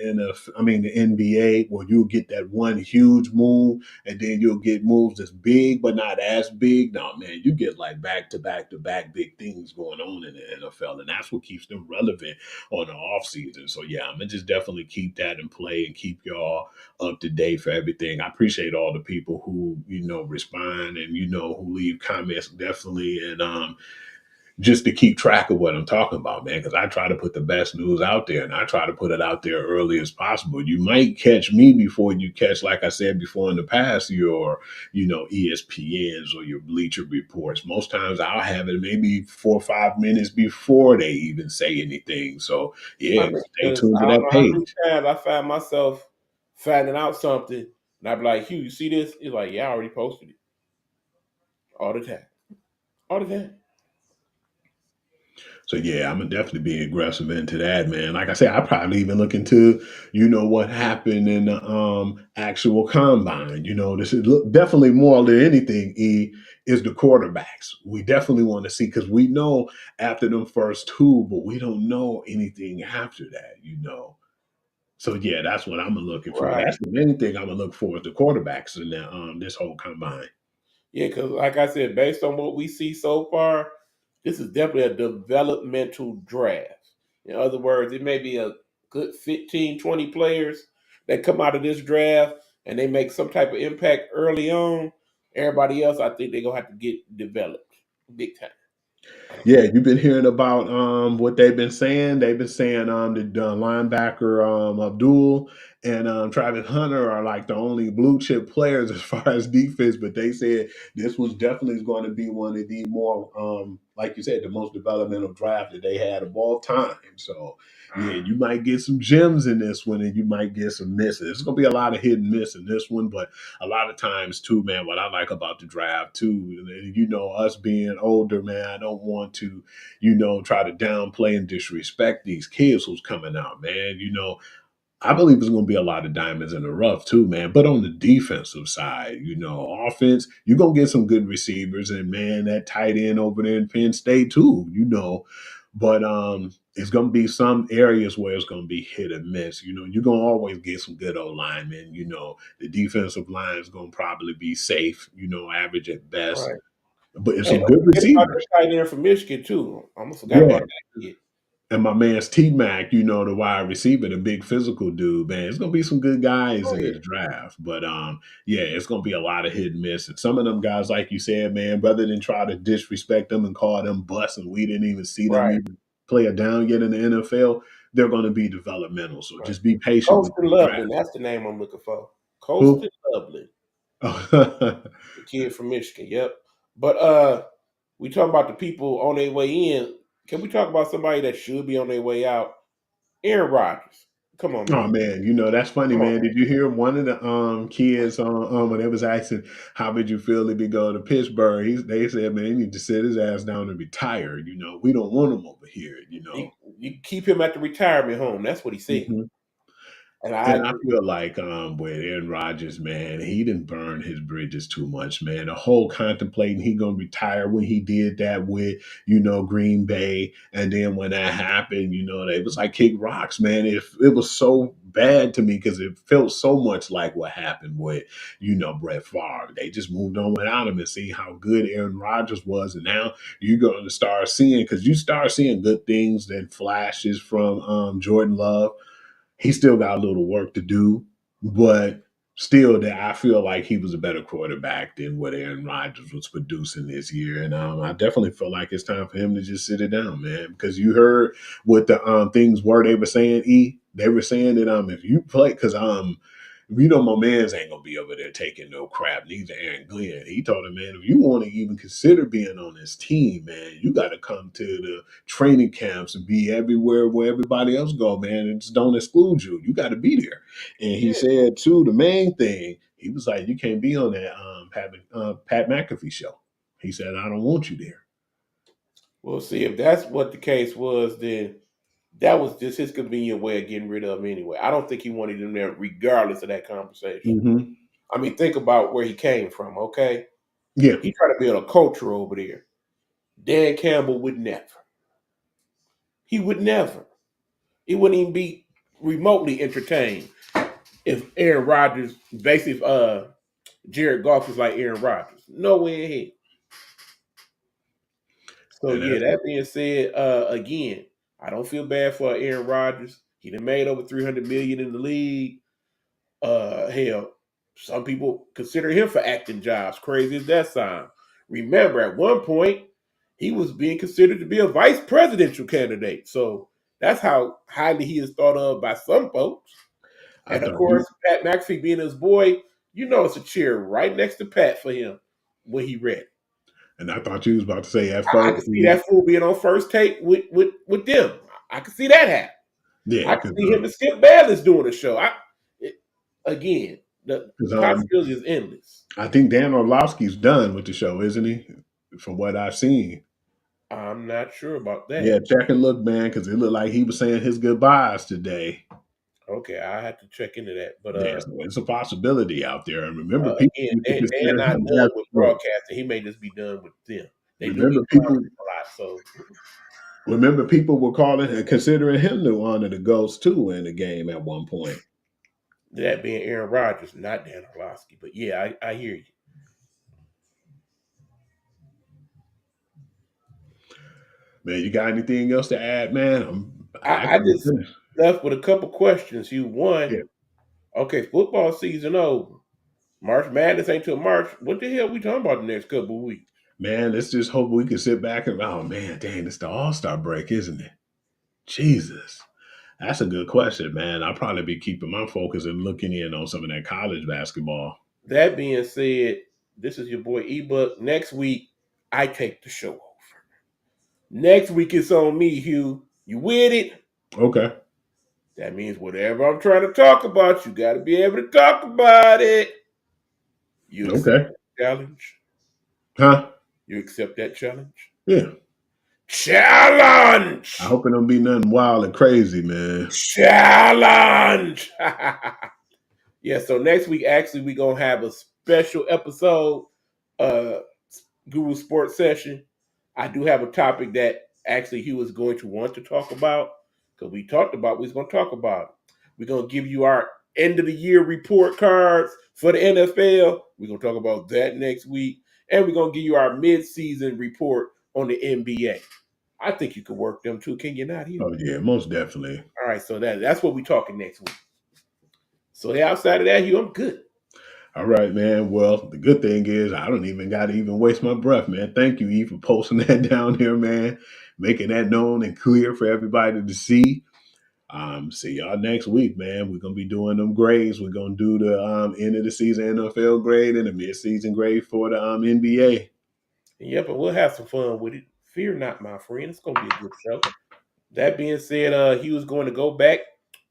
the NBA where you'll get that one huge move and then you'll get moves that's big but not as big. No, man, you get like back to back to back big things going on in the NFL, and that's what keeps them relevant on the off season. So yeah, I'm gonna just definitely keep that in play and keep y'all up to date for everything. I appreciate all the people who respond and who leave comments definitely, and just to keep track of what I'm talking about, man, because I try to put the best news out there and I try to put it out there early as possible. You might catch me before you catch, like I said before in the past, your, ESPNs or your Bleacher Reports. Most times I'll have it maybe 4 or 5 minutes before they even say anything. So I yeah, mean, stay 'cause tuned I to don't that know how many page. times I find myself finding out something, and I be like, "Hugh, you see this?" He's like, "Yeah, I already posted it all the time, all the time." So yeah, I'm gonna definitely be aggressive into that, man. Like I said, I probably even look into, what happened in the actual combine. This is definitely more than anything. Is the quarterbacks. We definitely want to see because we know after them first two, but we don't know anything after that. So yeah, that's what I'm looking for. Right. That's the main thing I'm gonna look for is the quarterbacks in the, this whole combine. Yeah, because like I said, based on what we see so far, this is definitely a developmental draft. In other words, it may be a good 15, 20 players that come out of this draft and they make some type of impact early on. Everybody else, I think they're going to have to get developed big time. Yeah, you've been hearing about what they've been saying. They've been saying the linebacker Abdul and Travis Hunter are like the only blue chip players as far as defense, but they said this was definitely going to be one of the more like you said, the most developmental draft that they had of all time. So yeah, you might get some gems in this one and you might get some misses. It's gonna be a lot of hit and miss in this one, but a lot of times too, man, what I like about the draft too, and us being older, man, I don't want to, try to downplay and disrespect these kids who's coming out, man. I believe there's going to be a lot of diamonds in the rough too, man. But on the defensive side, offense, you're going to get some good receivers, and man, that tight end over there in Penn State too. But it's going to be some areas where it's going to be hit and miss. You're going to always get some good old linemen. The defensive line is going to probably be safe. Average at best, Right. but it's Hey, some don't good forget about receivers. the tight end from Michigan, too. I almost forgot Yeah, about that kid. and my man's T Mac, the wide receiver, the big physical dude, man. It's gonna be some good guys Oh, in yeah. this draft. But yeah, it's gonna be a lot of hit and miss. And some of them guys, like you said, man, rather than try to disrespect them and call them busts, and we didn't even see them Right, even play a down yet in the NFL, they're gonna be developmental. So right. just be patient with Colston these Loveland, drafts. that's the name I'm looking for. Who? Colston Loveland. The kid from Michigan. Yep. But we talk about the people on their way in. Can we talk about somebody that should be on their way out? Aaron Rodgers. Come on, Oh man. man, that's funny, Come on, man. Did you hear one of the kids when they was asking how would you feel if he go to Pittsburgh? They said, man, he need to sit his ass down and retire. We don't want him over here. man. You keep him at the retirement home. That's what he said. Mhm. And I And I agree. feel like with Aaron Rodgers, man, he didn't burn his bridges too much, man. The whole contemplating he gonna retire when he did that with, Green Bay. And then when that happened, they was like kick rocks, man. It was so bad to me because it felt so much like what happened with, Brett Favre. They just moved on without him and see how good Aaron Rodgers was. And now you're gonna start seeing because you start seeing good things and flashes from Jordan Love. He still got a little work to do, but still, that I feel like he was a better quarterback than what Aaron Rodgers was producing this year. And I definitely feel like it's time for him to just sit it down, man. Because you heard what the things were they were saying. They were saying that if you play, because my man's ain't gonna be over there taking no crap. Neither Aaron Glenn. He told him, man, if you want to even consider being on this team, man, you got to come to the training camps and be everywhere where everybody else go, man. And just don't exclude you. You got to be there. And he Yeah. said too, the main thing, he was like, you can't be on that Pat McAfee show. He said, I don't want you there. Well, see, if that's what the case was, then that was just his convenient way of getting rid of him anyway. I don't think he wanted him there regardless of that conversation. Mm-hmm. I mean, think about where he came from, okay? Yeah. He tried to build a culture over there. Dan Campbell would never. He would never. He wouldn't even be remotely entertained if Aaron Rodgers, basically, Jared Goff was like Aaron Rodgers. No way in hell. So, yeah, that being said, again, I don't feel bad for Aaron Rodgers. He done made over $300 million in the league. Hell, some people consider him for acting jobs. Crazy as that sound. Remember, at one point, he was being considered to be a vice presidential candidate. So that's how highly he is thought of by some folks. And of course, Pat McAfee being his boy, it's a cheer right next to Pat for him when he read. And I thought you was about to say at I first. could see that fool being on first take with them. I could see that happen. Yeah, I could see him and Skip Bayless doing a show. Again, the possibility is endless. I think Dan Orlovsky's done with the show, isn't he? From what I've seen. I'm not sure about that. Yeah, check and look, man, because it looked like he was saying his goodbyes today. Okay, I have to check into that. But it's a possibility out there. And remember, they're not done with broadcasting. He may just be done with them. They remember do people a lot. So remember, people were calling and considering him the one of the ghosts too in the game at one point. That being Aaron Rodgers, not Dan Orlovsky. But yeah, I hear you. Man, you got anything else to add, man? I just left with a couple questions. Okay, football season over. March Madness ain't till March. What the hell we talking about the next couple of weeks? Man, let's just hope we can sit back and, oh man, dang, it's the All-Star break, isn't it? Jesus. That's a good question, man. I'll probably be keeping my focus and looking in on some of that college basketball. That being said, this is your boy eBuck. Next week, I take the show over. Next week, it's on me, Hugh. You with it? Okay. That means whatever I'm trying to talk about, you got to be able to talk about it. You accept that challenge? Huh? You accept that challenge? Yeah. Challenge! I hope it don't be nothing wild and crazy, man. Challenge! Yeah, so next week, actually, we're going to have a special episode, Guru Sports Session. I do have a topic that actually he was going to want to talk about because we was going to talk about it. We're going to give you our end of the year report cards for the NFL. We're going to talk about that next week. And we're going to give you our mid-season report on the NBA. I think you could work them too. Can you not? Oh, yeah, most definitely. All right, so that's what we're talking next week. So outside of that, Hugh, I'm good. All right, man. Well, the good thing is I don't even got to even waste my breath, man. Thank you, E, for posting that down here, man. Making that known and clear for everybody to see. See y'all next week, man. We're going to be doing them grades. We're going to do the end of the season NFL grade and the mid-season grade for the NBA. Yep, and we'll have some fun with it. Fear not, my friend. It's going to be a good show. That being said, he was going to go back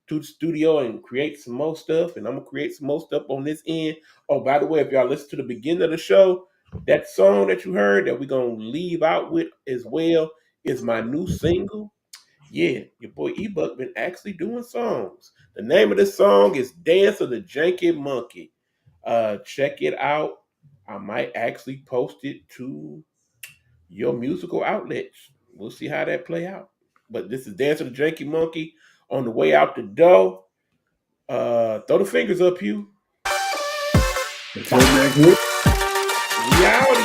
to the studio and create some more stuff, and I'm going to create some more stuff on this end. Oh, by the way, if y'all listen to the beginning of the show, that song that you heard that we're going to leave out with as well is my new single. Yeah, your boy eBuck been actually doing songs. The name of this song is Dance of the Janky Monkey. Check it out. I might actually post it to your musical outlets. We'll see how that play out. But this is Dance of the Janky Monkey on the way out the door. Throw the fingers up, Hugh. Until next week. We out.